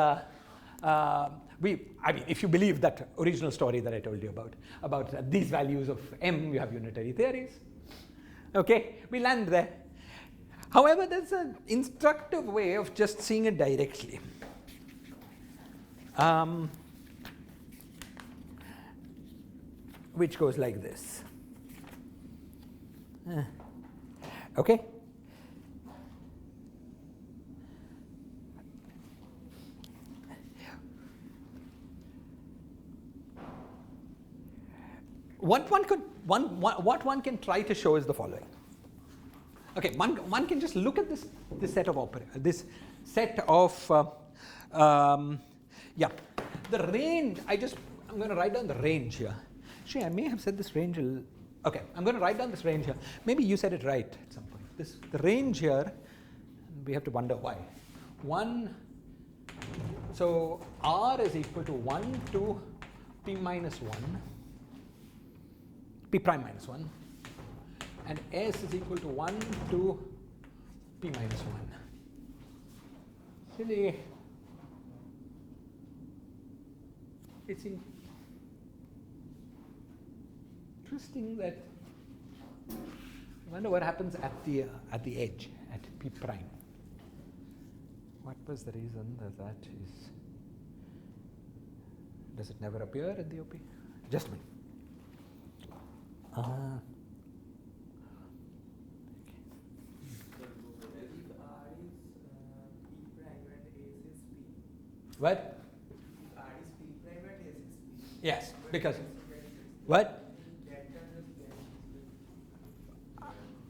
if you believe that original story that I told you about these values of m, you have unitary theories. Okay, we land there. However, there's an instructive way of just seeing it directly. Which goes like this. Okay. What one can try to show is the following. Okay, one can just look at this set of the range. I'm going to write down the range here. Actually, I may have said this range. Okay, I'm going to write down this range here. Maybe you said it right at some point. The range here, we have to wonder why. So R is equal to 1 to p minus 1. P prime minus 1, and S is equal to 1 to p minus 1. Really, it's interesting that I wonder what happens at the edge, at p prime. What was the reason that is? Does it never appear at the OP? Just a minute. What? Yes, because what?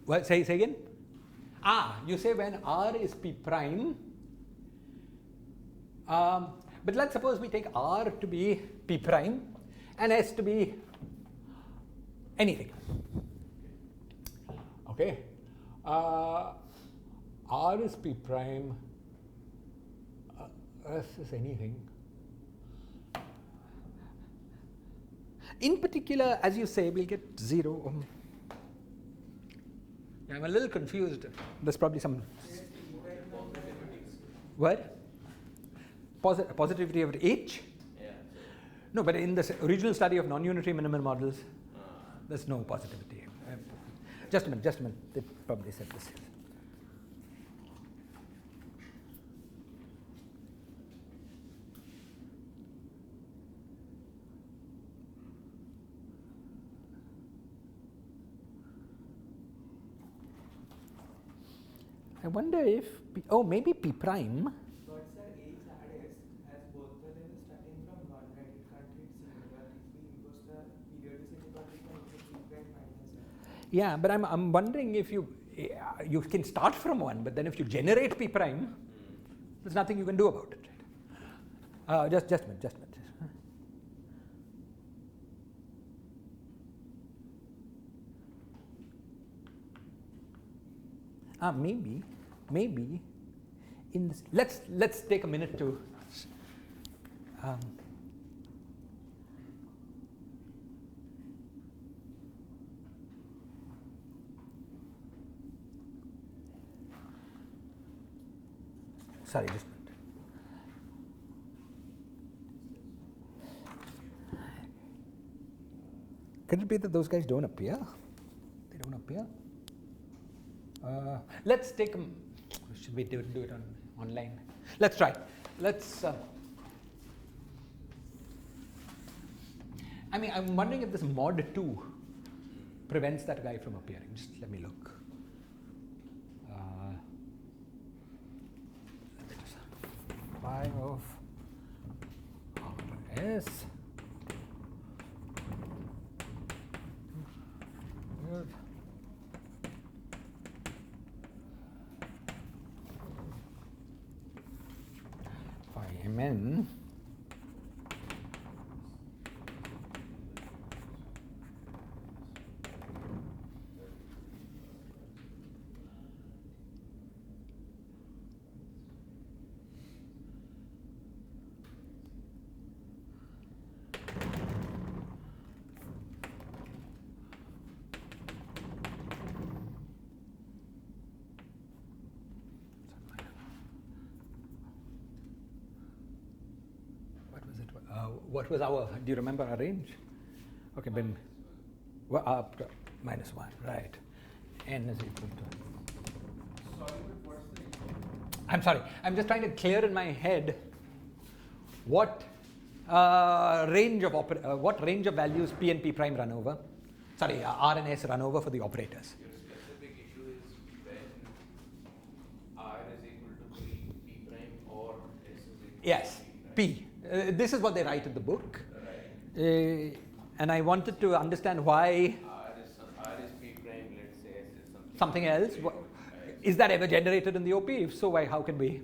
What? Say again. You say when R is p prime. But let's suppose we take R to be p prime and S to be anything. Okay. R is p prime. S is anything. In particular, as you say, we'll get 0. I'm a little confused. There's probably some. What? Positivity of H? Yeah. No, but in the original study of non-unitary minimal models, There's no positivity. Just a minute. They probably said this. I wonder if maybe P prime. But sir, H add S as both the levels starting from 1, right? It can't read singular. If we impose the periodicity, but we can take P prime minus S. Yeah, but I'm wondering if you can start from 1, but then if you generate P prime, there's nothing you can do about it. Right? Just a minute. Maybe in this, let's take a minute to sorry, just a minute. Could it be that those guys don't appear? They don't appear? Let's take them. Should we do it online? Let's try. I'm wondering if this mod 2 prevents that guy from appearing. Just let me look. Phi of S. Good. Phi Mn. What was our, do you remember our range? Okay, Ben, minus 1, right. N is equal to. Sorry, but what's the range? I'm sorry, I'm just trying to clear in my head what range of values P and P prime run over. Sorry, R and S run over for the operators. Your specific issue is when R is equal to P prime or S is equal Yes, to P prime. P. This is what they write in the book. Right. And I wanted to understand why R is P prime, let's say S is something else. Is that ever generated in the OP? If so, why? How can we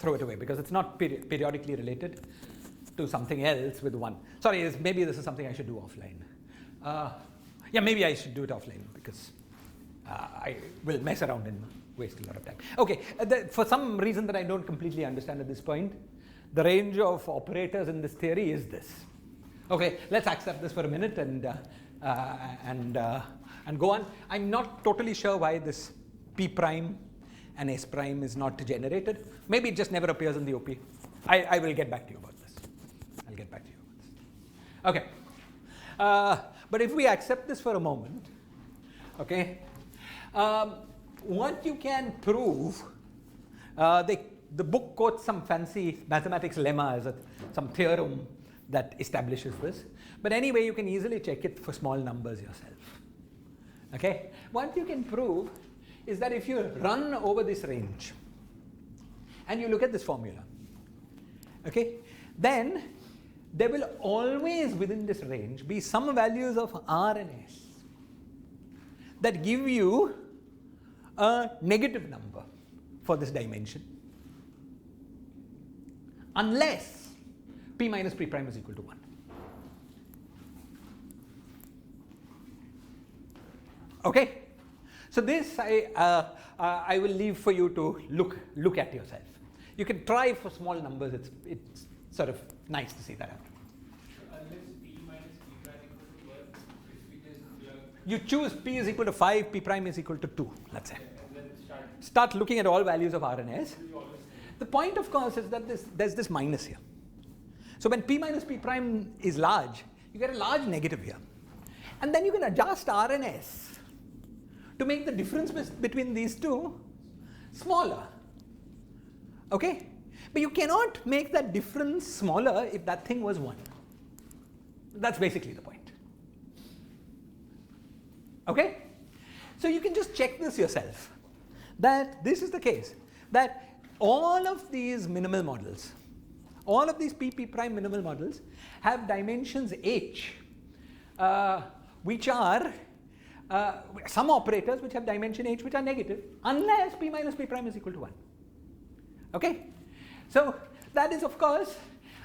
throw it away? Because it's not periodically related to something else with 1. Sorry, maybe this is something I should do offline. Yeah, maybe I should do it offline because I will mess around and waste a lot of time. Okay, for some reason that I don't completely understand at this point, the range of operators in this theory is this. Okay, let's accept this for a minute and go on. I'm not totally sure why this P prime and S prime is not generated. Maybe it just never appears in the OP. I will get back to you about this. I'll get back to you about this. Okay. But if we accept this for a moment, okay, what you can prove, the book quotes some fancy mathematics lemma as some theorem that establishes this. But anyway, you can easily check it for small numbers yourself. Okay? What you can prove is that if you run over this range and you look at this formula, okay, then there will always within this range be some values of R and S that give you a negative number for this dimension, unless P minus P prime is equal to 1. Okay, so this I will leave for you to look at yourself. You can try for small numbers. It's sort of nice to see that happen. Unless P minus P prime equal to 1, if we just plug You choose P is equal to 5, P prime is equal to 2, let's say. and then Start looking at all values of R and S. The point, of course, is that there's this minus here. So when P minus P prime is large, you get a large negative here. And then you can adjust R and S to make the difference between these two smaller. Okay? But you cannot make that difference smaller if that thing was 1. That's basically the point. Okay? So you can just check this yourself, that this is the case, that all of these minimal models, all of these PP prime minimal models have dimensions H, which are some operators which have dimension H which are negative, unless P minus P prime is equal to 1. Okay? So that is of course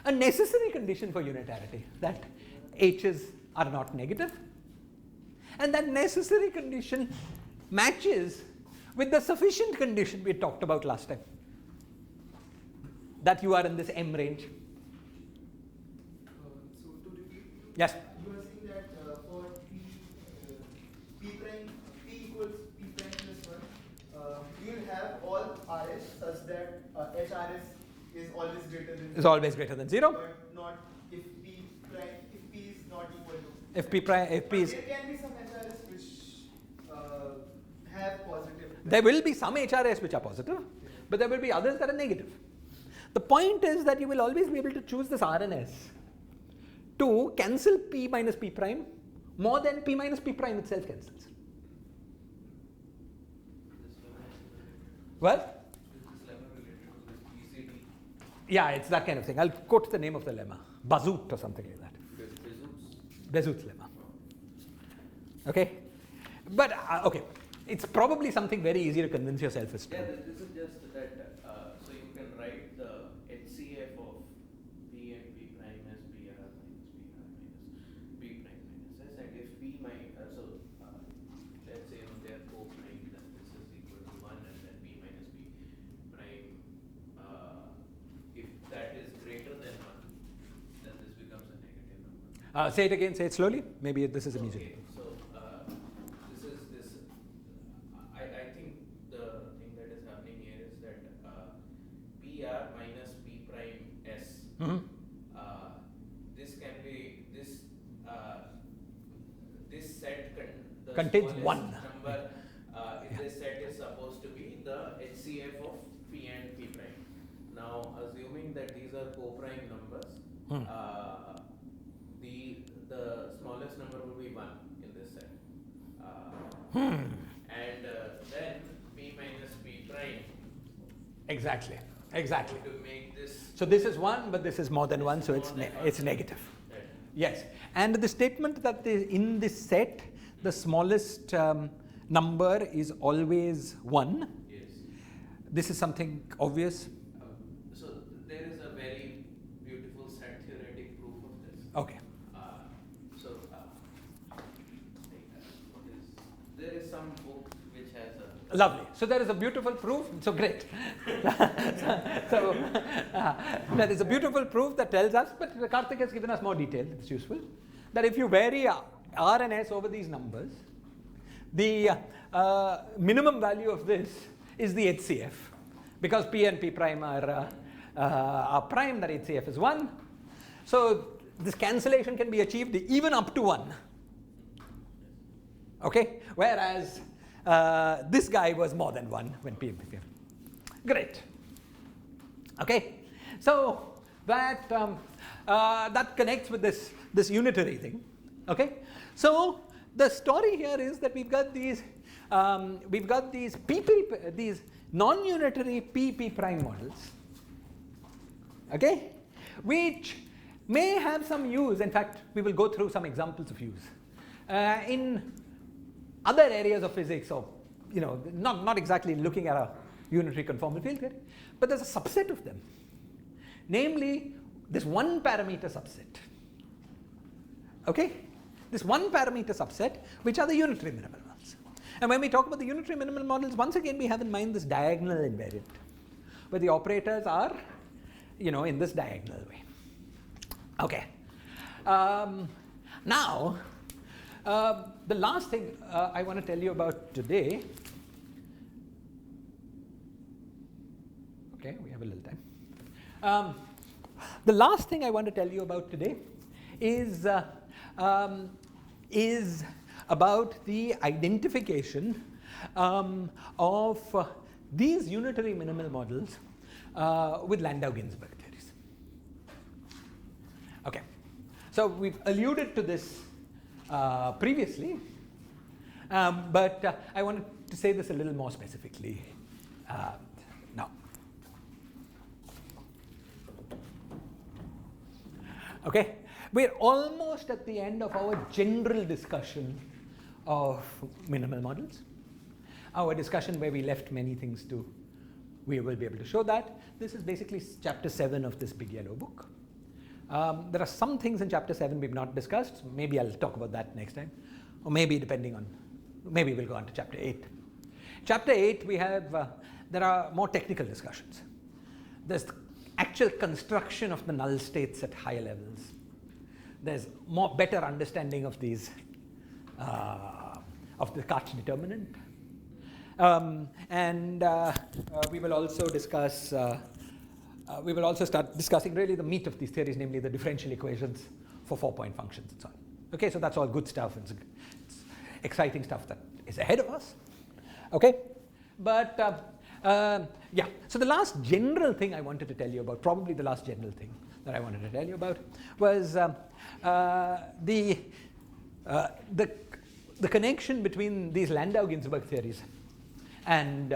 a necessary condition for unitarity, that H's are not negative, and that necessary condition matches with the sufficient condition we talked about last time, that you are in this M range. So to repeat, Yes? you are saying that for P prime, P equals P prime plus 1, you will have all RS such that HRS is always greater than 0. Is always greater than 0. But not if P prime, if P is not equal to. If P prime, if P is, There can be some HRS which have positive. there will be some HRS which are positive, but there will be others that are negative. The point is that you will always be able to choose this R and S to cancel P minus P prime more than P minus P prime itself cancels. What? Is this lemma related to this PCD? Yeah, it's that kind of thing. I'll quote the name of the lemma, Bazout or something like that. Bezout's lemma. Okay, but okay, it's probably something very easy to convince yourself is true. Yeah, this is just that, so you can write the HCF of P and P prime as PR minus P prime minus S, and if P minus, let's say they are co-prime, then this is equal to 1, and then P minus P prime, if that is greater than 1, then this becomes a negative number. Say it again, say it slowly. Maybe this is easier. Okay, so this is this. I think the thing that is happening here is that PR minus P prime S. This can be this this set the Contains smallest 1. number. In this set is supposed to be the HCF of P and P prime. Now, assuming that these are co-prime numbers. The smallest number will be 1 in this set. And then P minus P prime. Exactly. To make this. So this is 1, but this is more than 1, so it's negative. Right. Yes, and the statement that in this set the smallest number is always 1. Yes. This is something obvious. So there is a very beautiful set theoretic proof of this. Okay. There is some book which has a. Lovely. So there is a beautiful proof. So great. so there is a beautiful proof that tells us, but Karthik has given us more detail. It's useful that if you vary R and S over these numbers, the minimum value of this is the HCF, because P and P prime are prime. That HCF is 1. So this cancellation can be achieved even up to 1. Okay, whereas this guy was more than 1 when P and P prime. Great. Okay, so that that connects with this unitary thing. Okay, so the story here is that we've got these these non-unitary P prime models. Okay, which may have some use. In fact, we will go through some examples of use in other areas of physics, or not exactly looking at a unitary conformal field theory, but there's a subset of them, namely this one parameter subset. Okay, this one parameter subset, which are the unitary minimal models. And when we talk about the unitary minimal models, once again we have in mind this diagonal invariant, where the operators are in this diagonal way. Okay, now the last thing I want to tell you about today. Okay, we have a little time. The last thing I want to tell you about today is is about the identification of these unitary minimal models with Landau-Ginzburg theories. Okay, so we've alluded to this previously, but I wanted to say this a little more specifically now. Okay, we're almost at the end of our general discussion of minimal models. Our discussion where we left many things to, we will be able to show that. This is basically chapter 7 of this big yellow book. There are some things in chapter 7 we've not discussed. Maybe I'll talk about that next time. Or maybe depending on, maybe we'll go on to chapter 8. Chapter 8 we have, there are more technical discussions. There's the actual construction of the null states at higher levels. There's better understanding of these, of the Kac determinant. We will also discuss, we will also start discussing really the meat of these theories, namely the differential equations for 4-point functions and so on. Okay, so that's all good stuff. It's exciting stuff that is ahead of us. Okay, but yeah, so the last general thing I wanted to tell you about, probably the last general thing that I wanted to tell you about, was the connection between these Landau-Ginzburg theories and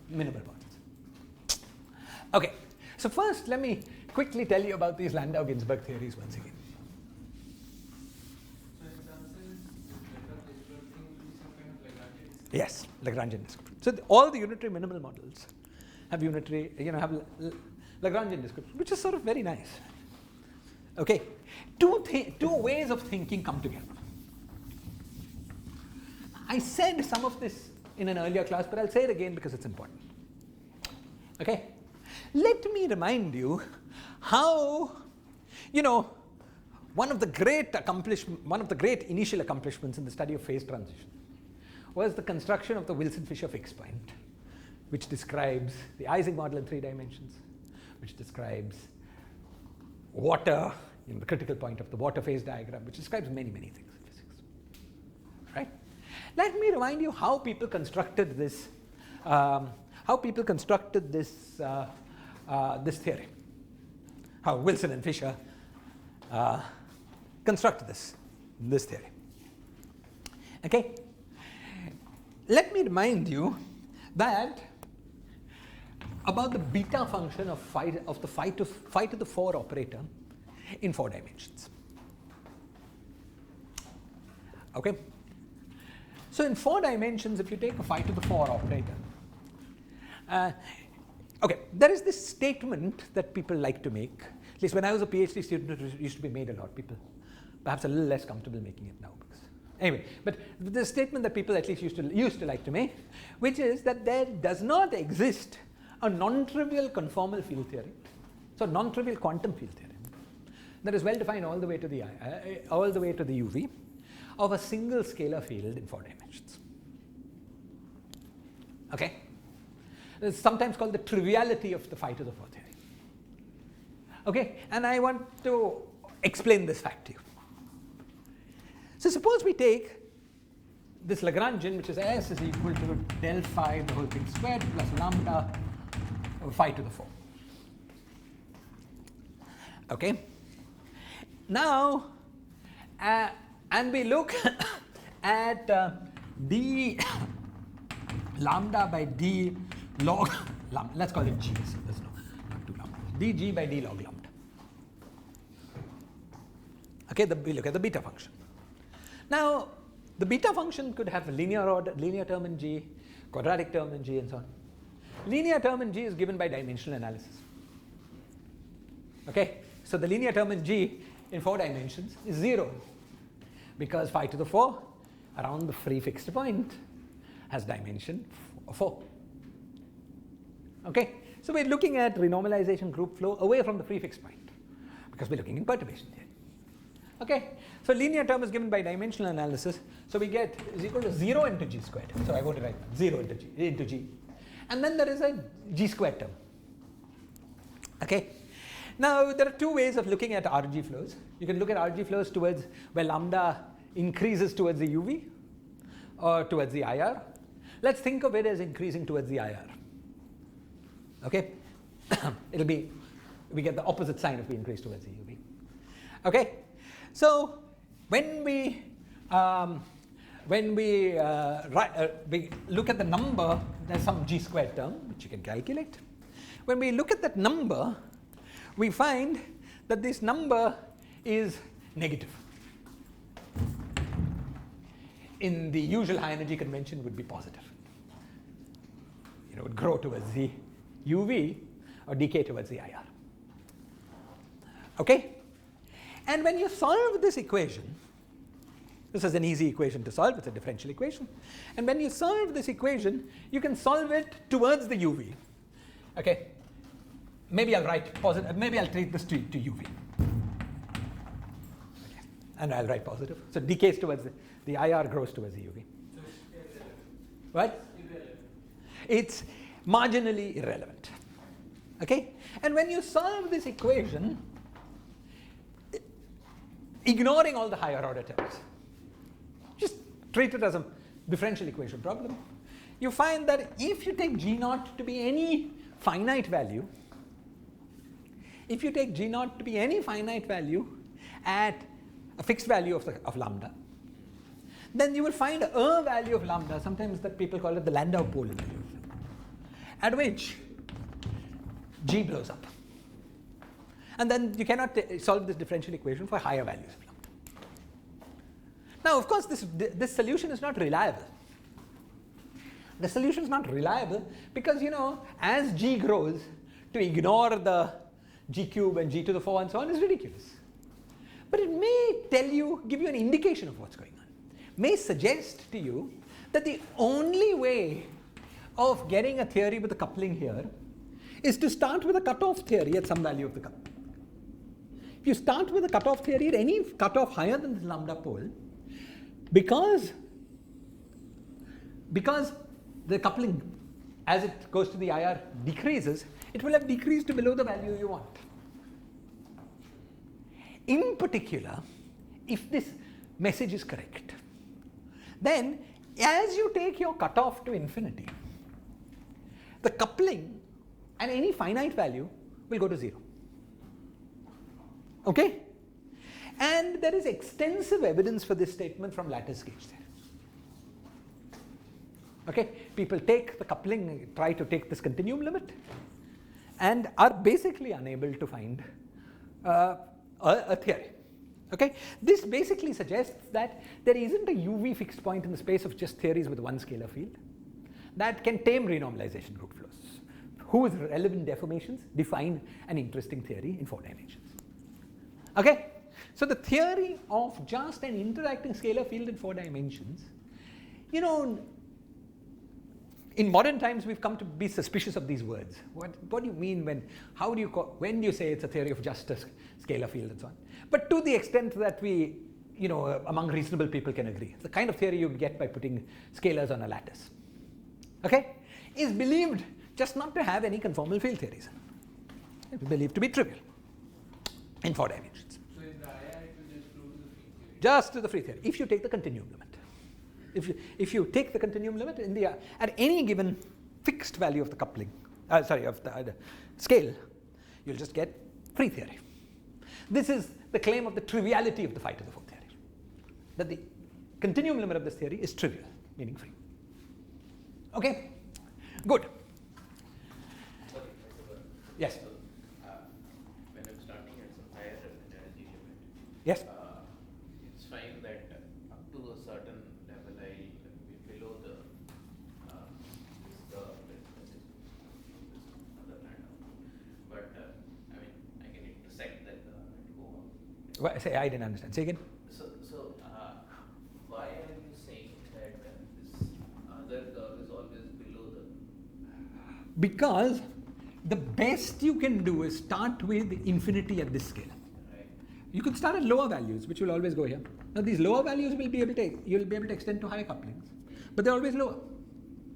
minimal models. Okay, so first let me quickly tell you about these Landau-Ginzburg theories once again. So in some sense, Landau-Ginzburg thing will be some kind of Lagrangian description. Yes, Lagrangian description. So all the unitary minimal models have unitary, have Lagrangian description, which is sort of very nice. Okay, two ways of thinking come together. I said some of this in an earlier class, but I'll say it again because it's important. Okay, let me remind you how, one of the great initial accomplishments in the study of phase transition was the construction of the Wilson-Fisher fixed point, which describes the Ising model in 3 dimensions, which describes water, the critical point of the water phase diagram, which describes many, many things in physics. Right? Let me remind you how people constructed this. This theory. How Wilson and Fisher constructed this theory. Okay. Let me remind you that about the beta function of the phi to the 4 operator in 4 dimensions. Okay. So in 4 dimensions, if you take a phi to the 4 operator, okay, there is this statement that people like to make. At least when I was a PhD student, it used to be made a lot. People perhaps a little less comfortable making it now. Anyway, but the statement that people at least used to like to make, which is that there does not exist a non-trivial conformal field theory, so non-trivial quantum field theory, that is well defined all the way to the UV of a single scalar field in 4 dimensions. Okay, it's sometimes called the triviality of the phi to the 4 theory. Okay, and I want to explain this fact to you. So suppose we take this Lagrangian, which is S is equal to del phi the whole thing squared plus lambda phi to the 4. Okay. Now, and we look at d lambda by d log lambda. Let's call it g. So there's not 2 lambda. dg by d log lambda. Okay. We look at the beta function. Now, the beta function could have a linear term in G, quadratic term in G, and so on. Linear term in G is given by dimensional analysis. Okay, so the linear term in G in 4 dimensions is 0 because phi to the 4 around the free fixed point has dimension 4. Okay, so we're looking at renormalization group flow away from the free fixed point because we're looking in perturbation theory. Okay, so linear term is given by dimensional analysis, so we get is equal to 0 into g squared. So I want to write 0 into g, and then there is a g squared term. Okay, now there are 2 ways of looking at RG flows. You can look at RG flows towards where lambda increases towards the UV or towards the IR. Let's think of it as increasing towards the IR. Okay? It'll be, we get the opposite sign if we increase towards the UV. Okay? So when we look at the number, there's some g squared term which you can calculate. When we look at that number, we find that this number is negative. In the usual high energy convention would be positive. It would grow towards the UV or decay towards the IR. Okay? And when you solve this equation, this is an easy equation to solve, it's a differential equation. And when you solve this equation, you can solve it towards the UV. Okay? Maybe I'll write positive, maybe I'll treat this to UV. Okay. And I'll write positive. So decays towards the IR grows towards the UV. What? It's marginally irrelevant. Okay? And when you solve this equation, ignoring all the higher order terms, just treat it as a differential equation problem, you find that if you take G naught to be any finite value, at a fixed value of lambda, then you will find a value of lambda, sometimes that people call it the Landau pole value, at which G blows up. And then you cannot solve this differential equation for higher values of lambda. Now, of course, this solution is not reliable. The solution is not reliable because, as G grows, to ignore the G cube and G to the 4 and so on is ridiculous. But it may give you an indication of what's going on. May suggest to you that the only way of getting a theory with a coupling here is to start with a cutoff theory at some value of the coupling. If you start with a cutoff theory at any cutoff higher than the lambda pole, because the coupling as it goes to the IR decreases, it will have decreased to below the value you want. In particular, if this message is correct, then as you take your cutoff to infinity, the coupling at any finite value will go to 0. Okay? And there is extensive evidence for this statement from lattice gauge theory. Okay? People take the coupling, try to take this continuum limit, and are basically unable to find a theory. Okay? This basically suggests that there isn't a UV fixed point in the space of just theories with one scalar field that can tame renormalization group flows, whose relevant deformations define an interesting theory in 4 dimensions. Okay? So the theory of just an interacting scalar field in 4 dimensions, in modern times we've come to be suspicious of these words. What do you mean when do you say it's a theory of just a scalar field and so on? But to the extent that we, among reasonable people can agree, the kind of theory you get by putting scalars on a lattice, okay, is believed just not to have any conformal field theories. It's believed to be trivial in 4 dimensions. So in the IR it will just flow to the free theory? Just to the free theory, if you take the continuum limit. If you take the continuum limit at any given fixed value of the coupling, of the scale, you'll just get free theory. This is the claim of the triviality of the phi to the 4th theory, that the continuum limit of this theory is trivial, meaning free. Okay? Good. Sorry, Yes. So, when I'm starting at some higher energy limit, Yes. it's fine that up to a certain level I will be below the this curve this other land. But I can intersect that and go on. Well, say I didn't understand. Say again. So why are you saying that this other curve is always below the? Because the best you can do is start with infinity at this scale. Right. You could start at lower values, which will always go here. Now these lower values you'll be able to extend to higher couplings, but they're always lower.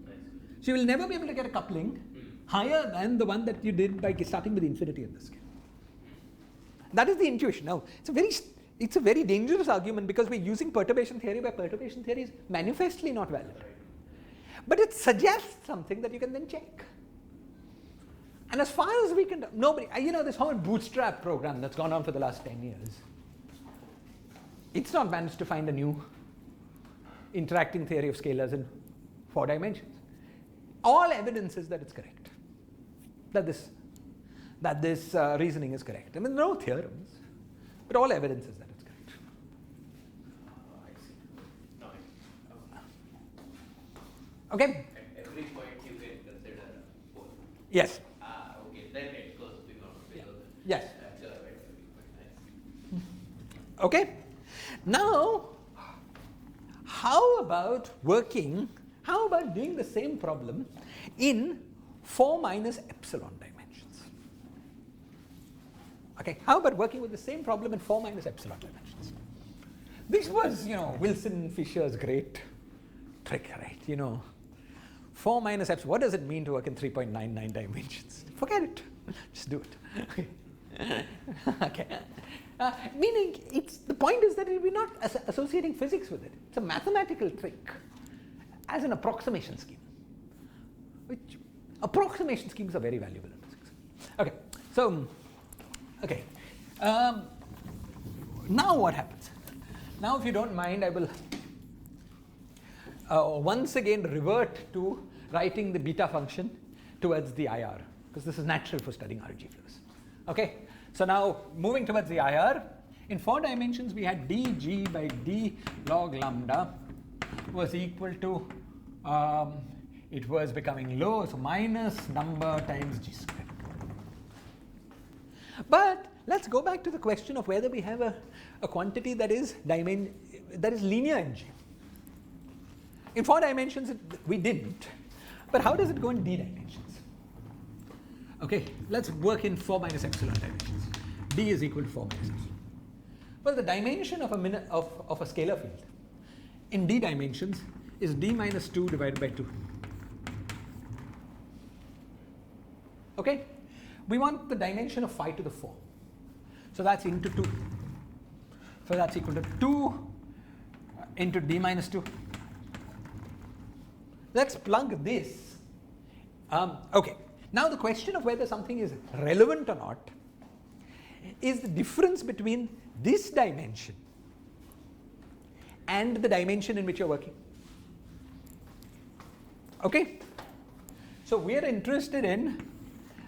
Nice. So you will never be able to get a coupling higher than the one that you did by starting with infinity at this scale. That is the intuition. Now it's a very it's a very dangerous argument because we're using perturbation theory where perturbation theory is manifestly not valid. But it suggests something that you can then check. And as far as we can, nobody, this whole bootstrap program that's gone on for the last 10 years, it's not managed to find a new interacting theory of scalars in 4 dimensions. All evidence is that it's correct, that this reasoning is correct. I mean, no theorems, but all evidence is that it's correct. I see. No, Okay? at every point you can consider both. Yes. Okay, then it goes below. Yes. Nice. Okay? Now, how about doing the same problem in 4 minus epsilon dimensions? Okay, how about working with the same problem in 4 minus epsilon dimensions? This was, Wilson Fisher's great trick, right? 4 minus epsilon, what does it mean to work in 3.99 dimensions? Forget it, just do it. Okay. Meaning, the point is that we're not associating physics with it. It's a mathematical trick as an approximation scheme, which approximation schemes are very valuable in physics. Okay, so, now what happens? Now, if you don't mind, I will once again revert to writing the beta function towards the IR, because this is natural for studying RG flows. Okay, so now moving towards the IR, in 4 dimensions we had dg by d log lambda was equal to, it was becoming low, so minus number times g squared. But let's go back to the question of whether we have a quantity that is linear in G. In 4 dimensions we didn't, but how does it go in d dimensions? Okay, let's work in 4 minus epsilon dimensions. D is equal to 4 minus epsilon. Well, the dimension of a scalar field in d dimensions is d minus 2 divided by 2. Okay, we want the dimension of phi to the 4. So that's into 2. So that's equal to 2 into d minus 2. Let's plug this. Okay, now the question of whether something is relevant or not is the difference between this dimension and the dimension in which you're working. Okay, so we are interested in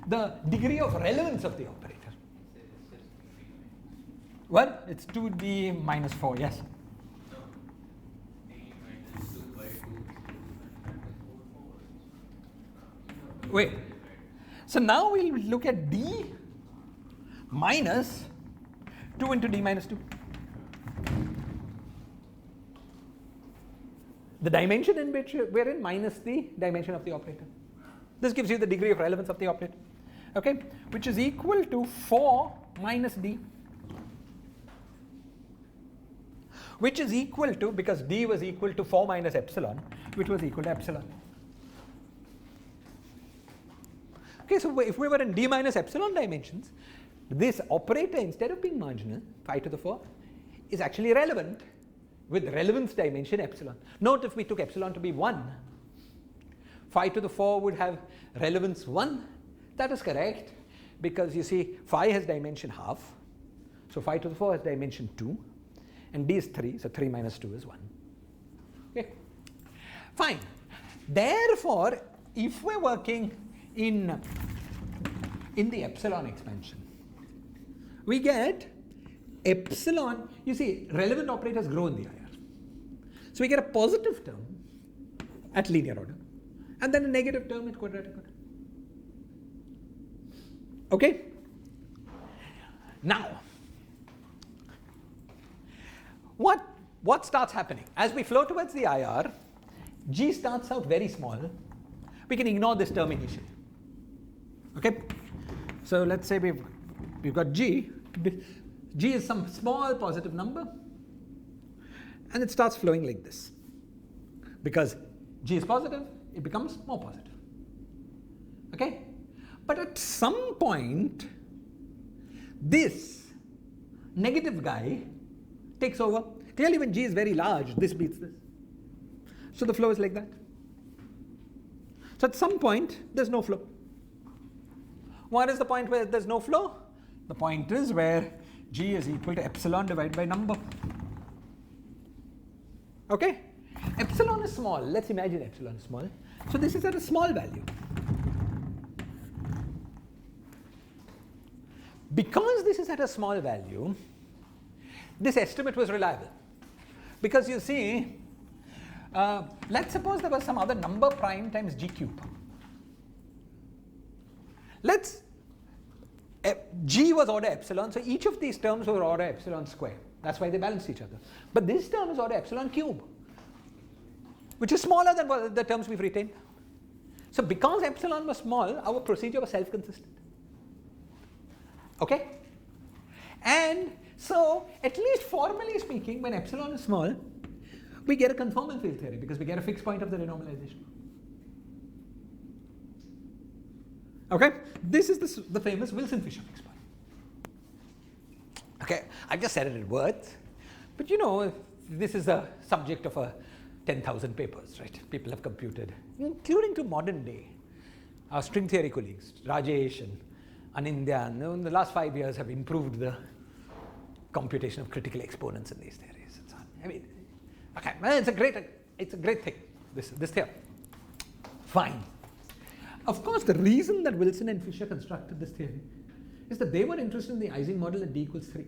the degree of relevance of the operator. Well, it's 2d minus 4, yes. D minus 2 by 2. Wait, so now we'll look at d minus 2 into d minus 2. The dimension in which we're in minus the dimension of the operator. This gives you the degree of relevance of the operator, okay, which is equal to 4 minus d, which is equal to, because d was equal to 4 minus epsilon, which was equal to epsilon. Okay, so if we were in d minus epsilon dimensions, this operator, instead of being marginal, phi to the 4, is actually relevant with relevance dimension epsilon. Note, if we took epsilon to be 1, phi to the 4 would have relevance 1. That is correct, because you see phi has dimension half, so phi to the 4 has dimension 2, and d is 3, so 3 minus 2 is 1. Okay, fine. Therefore, if we're working in the epsilon expansion, we get epsilon, you see, relevant operators grow in the IR. So we get a positive term at linear order, and then a negative term at quadratic order. Okay? Now, what starts happening? As we flow towards the IR, G starts out very small. We can ignore this term initially. Okay? So let's say we've got G. G is some small positive number, and it starts flowing like this. Because G is positive, it becomes more positive. Okay? But at some point, this negative guy takes over. Clearly when G is very large, this beats this. So the flow is like that. So at some point, there's no flow. What is the point where there's no flow? The point is where G is equal to epsilon divided by number. Okay? Epsilon is small. Let's imagine epsilon is small. So this is at a small value. Because this is at a small value, this estimate was reliable. Because you see, let's suppose there was some other number prime times G cube. G was order epsilon, so each of these terms were order epsilon square. That's why they balance each other. But this term is order epsilon cube, which is smaller than the terms we've retained. So because epsilon was small, our procedure was self-consistent. Okay? And so, at least formally speaking, when epsilon is small, we get a conformal field theory because we get a fixed point of the renormalization. Okay? This is the famous Wilson-Fisher fixed point. Okay, I've just said it in words, but you know, this is a subject of 10,000 papers, right? People have computed, including to modern day. Our string theory colleagues, Rajesh and Anindya, in the last 5 years have improved the computation of critical exponents in these theories and so on. I mean, okay, well, it's a great thing, this theory. Fine. Of course, the reason that Wilson and Fisher constructed this theory is that they were interested in the Ising model at d equals 3.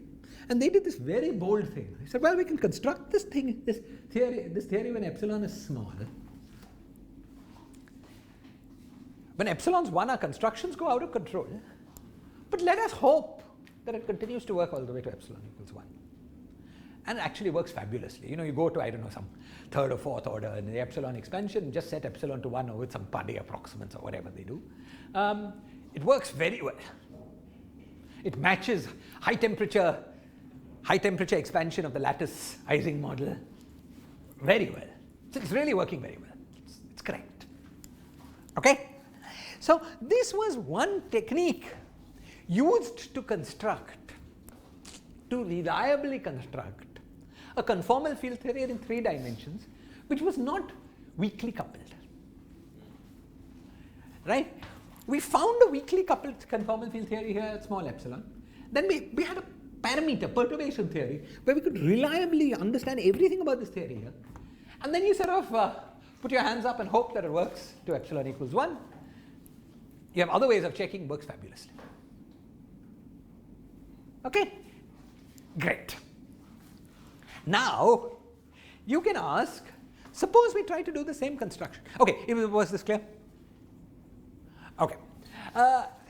And they did this very bold thing. They said, well, we can construct this theory when epsilon is small. When epsilon's 1, our constructions go out of control. But let us hope that it continues to work all the way to epsilon equals 1. And it actually works fabulously. You know, you go to, I don't know, some third or fourth order in the epsilon expansion, just set epsilon to 1 or with some Paddy approximants or whatever they do. It works very well. It matches high temperature expansion of the lattice Ising model very well. So it's really working very well. It's correct. Okay? So this was one technique used to reliably construct a conformal field theory in 3 dimensions, which was not weakly coupled. Right? We found a weakly coupled conformal field theory here at small epsilon. Then we had a parameter, perturbation theory, where we could reliably understand everything about this theory here. And then you sort of put your hands up and hope that it works to epsilon equals 1. You have other ways of checking, works fabulously. Okay? Great. Now, you can ask, suppose we try to do the same construction. Okay, was this clear? Okay.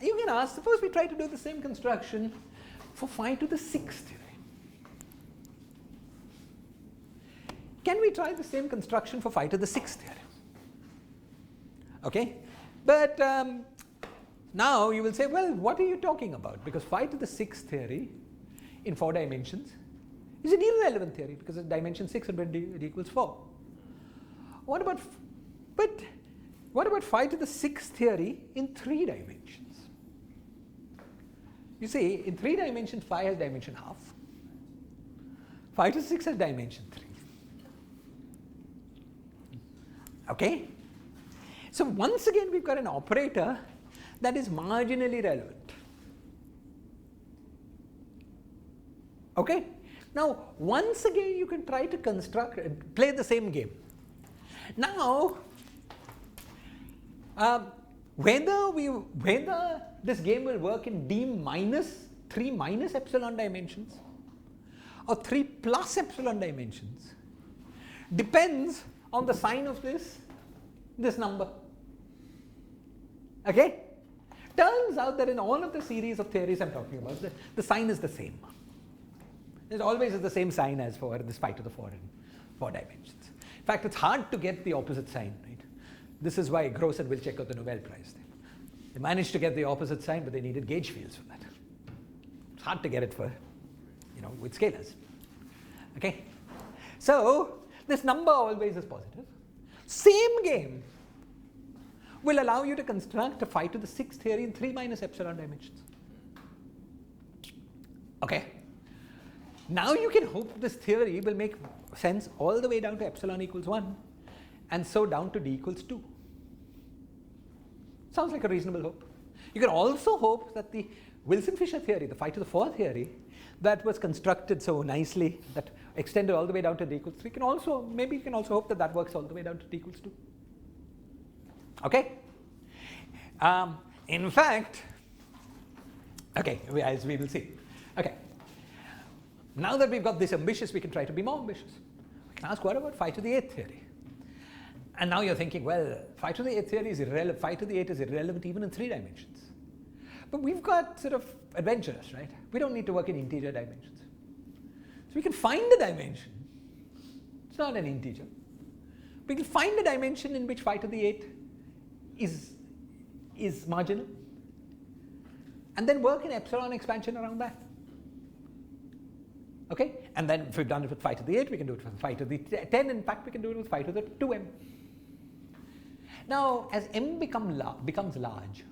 You can ask, suppose we try to do the same construction for phi to the 6th theory. Can we try the same construction for phi to the 6th theory? Okay, but now you will say, well, what are you talking about? Because phi to the 6th theory in 4 dimensions is an irrelevant theory because at dimension 6 it equals 4. What about phi to the 6th theory in 3 dimensions? You see, in 3 dimensions, phi has dimension half. Phi to 6 has dimension 3. Okay? So once again, we've got an operator that is marginally relevant. Okay? Now, once again, you can try to play the same game. Now, whether this game will work in d minus 3 minus epsilon dimensions or 3 plus epsilon dimensions depends on the sign of this number. Okay? Turns out that in all of the series of theories I'm talking about, the sign is the same. It always is the same sign as for this phi to the 4 in 4 dimensions. In fact, it's hard to get the opposite sign, right? This is why Gross and Wilczek got the Nobel Prize. They managed to get the opposite sign, but they needed gauge fields for that. It's hard to get it for, with scalars. Okay? So, this number always is positive. Same game will allow you to construct a phi to the 6th theory in 3 minus epsilon dimensions. Okay? Now you can hope this theory will make sense all the way down to epsilon equals 1 and so down to d equals 2. Sounds like a reasonable hope. You can also hope that the Wilson-Fisher theory, the phi to the 4 theory, that was constructed so nicely, that extended all the way down to d equals 3, can also, maybe you can also hope that that works all the way down to d equals 2. Okay? In fact, okay, as we will see. Okay. Now that we've got this ambitious, we can try to be more ambitious. We can ask, what about phi to the 8th theory? And now you're thinking, well, phi to the 8th theory is irrelevant, phi to the 8 is irrelevant even in 3 dimensions. But we've got sort of adventurous, right? We don't need to work in integer dimensions. So we can find a dimension. It's not an integer. We can find a dimension in which phi to the 8 is marginal. And then work in epsilon expansion around that. Okay? And then if we've done it with phi to the 8, we can do it with phi to the 10. In fact, we can do it with phi to the 2m. Now, as m becomes large,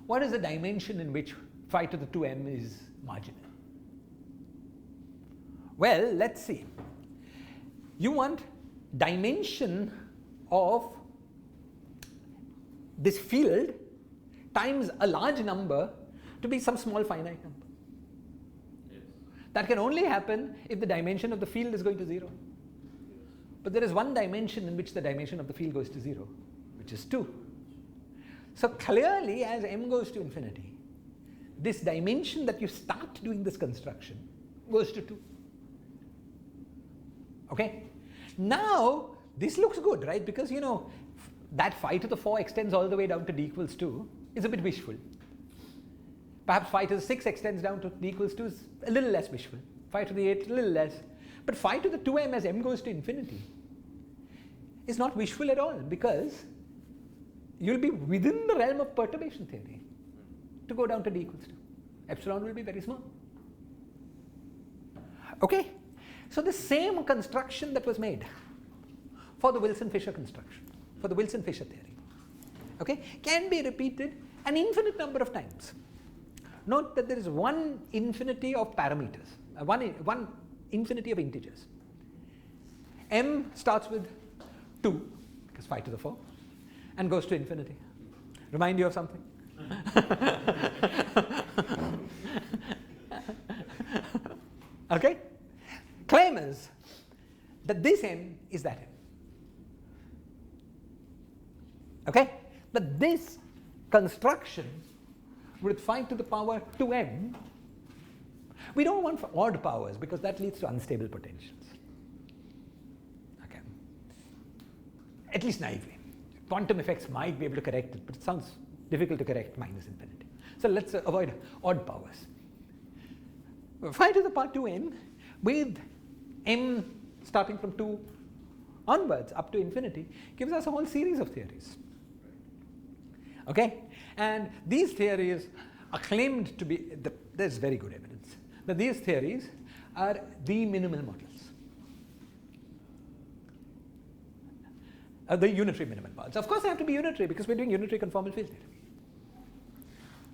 what is the dimension in which phi to the 2m is marginal? Well, let's see. You want dimension of this field times a large number to be some small finite number. That can only happen if the dimension of the field is going to 0. But there is one dimension in which the dimension of the field goes to 0, which is 2. So clearly, as m goes to infinity, this dimension that you start doing this construction goes to 2. Okay? Now, this looks good, right? Because, you know, that phi to the 4 extends all the way down to d equals 2 is a bit wishful. Perhaps phi to the 6 extends down to d equals 2 is a little less wishful. Phi to the 8 a little less. But phi to the 2m as m goes to infinity is not wishful at all, because you'll be within the realm of perturbation theory to go down to d equals 2. Epsilon will be very small. Okay? So the same construction that was made for the Wilson-Fisher construction, for the Wilson-Fisher theory, okay, can be repeated an infinite number of times. Note that there is one infinity of parameters, one infinity of integers. M starts with 2, because phi to the 4, and goes to infinity. Remind you of something? Okay? Claim is that this m is that m. Okay? But this construction with phi to the power 2m, we don't want for odd powers because that leads to unstable potentials. Okay. At least naively. Quantum effects might be able to correct it, but it sounds difficult to correct minus infinity. So let's avoid odd powers. Phi to the power 2m with m starting from 2 onwards up to infinity gives us a whole series of theories. Okay? And these theories are claimed to be, there's very good evidence that these theories are the minimal models, the unitary minimal models. Of course they have to be unitary because we're doing unitary conformal field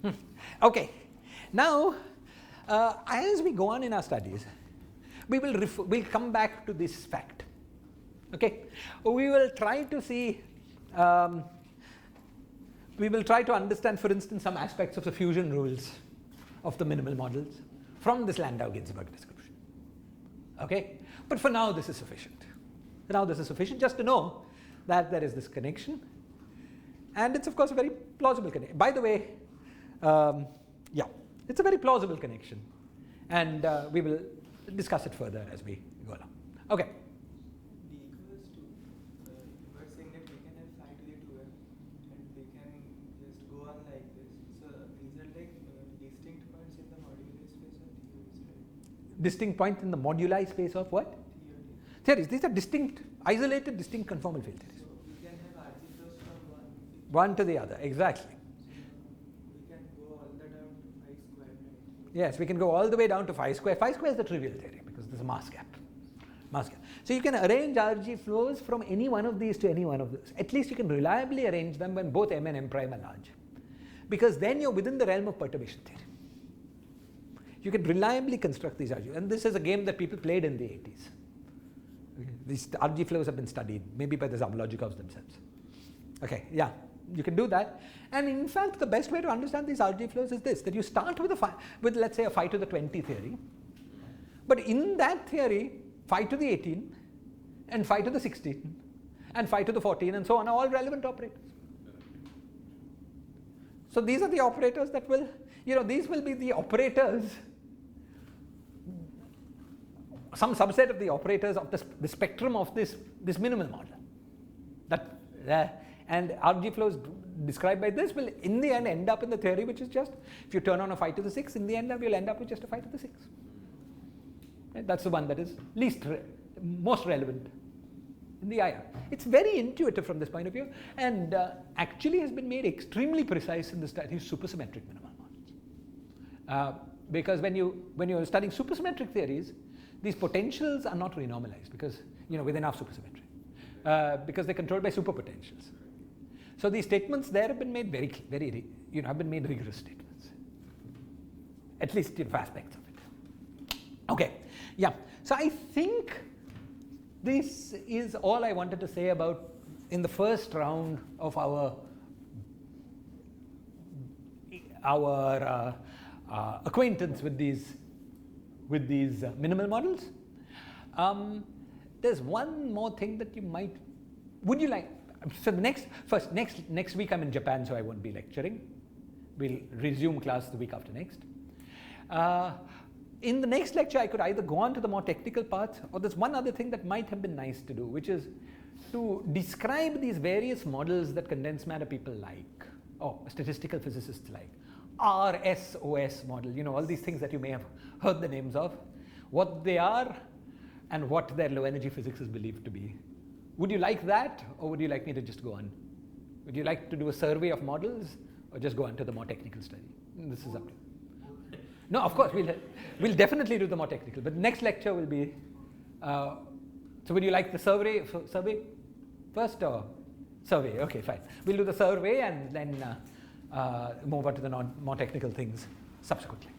theory. Okay, now as we go on in our studies, we'll come back to this fact. Okay, we will try to see we will try to understand, for instance, some aspects of the fusion rules of the minimal models from this Landau-Ginzburg description. Okay? But for now, this is sufficient. For now, this is sufficient just to know that there is this connection. And it's, of course, a very plausible connection. By the way, yeah, it's a very plausible connection. And we will discuss it further as we go along. Okay. D equals 2. You were saying that we can have phi to the 2m and we can just go on like this. So these are like distinct points in the moduli space of theories, right? Distinct point in the moduli space of what? Theories. Theories. These are distinct, isolated, distinct conformal field theories. So we can have RG flows from One to the other, exactly. we can go all the down to phi square, right? Yes, we can go all the way down to phi square. Phi square is the trivial theory because there's a mass gap. Mass gap. So you can arrange RG flows from any one of these to any one of those. At least you can reliably arrange them when both m and m prime are large. Because then you're within the realm of perturbation theory. you can reliably construct these RG, and this is a game that people played in the 80s. Okay. These RG flows have been studied, maybe by the Zabologikovs themselves. Okay, yeah, you can do that. And in fact, the best way to understand these RG flows is this, that you start with let's say a 5 to the 20 theory, but in that theory, 5 to the 18, and 5 to the 16, and 5 to the 14, and so on are all relevant operators. So these are the operators that will, these will be the operators, some subset of the operators of the spectrum of this minimal model. And RG flows described by this will in the end up in the theory, which is just, if you turn on a 5 to the 6, in the end you'll end up with just a 5 to the 6. Right? That's the one that is most relevant in the IR. It's very intuitive from this point of view, and actually has been made extremely precise in the study of supersymmetric minimal models. Because when you're studying supersymmetric theories, these potentials are not renormalized because, with enough supersymmetry, because they're controlled by superpotentials. So these statements there have been made have been made rigorous statements, at least for aspects of it. Okay, yeah. So I think this is all I wanted to say about in the first round of our acquaintance with these minimal models. There's one more thing that you might. Would you like? So next week I'm in Japan, so I won't be lecturing. We'll resume class the week after next. In the next lecture, I could either go on to the more technical parts, or there's one other thing that might have been nice to do, which is to describe these various models that condensed matter people like, or statistical physicists like. RSOS model, all these things that you may have heard the names of, what they are, and what their low energy physics is believed to be. Would you like that, or would you like me to just go on? Would you like to do a survey of models, or just go on to the more technical study? This is up to you. No, of course, we'll definitely do the more technical, but next lecture will be, so would you like the survey first, or survey? Okay, fine. We'll do the survey and then move on to the more technical things subsequently.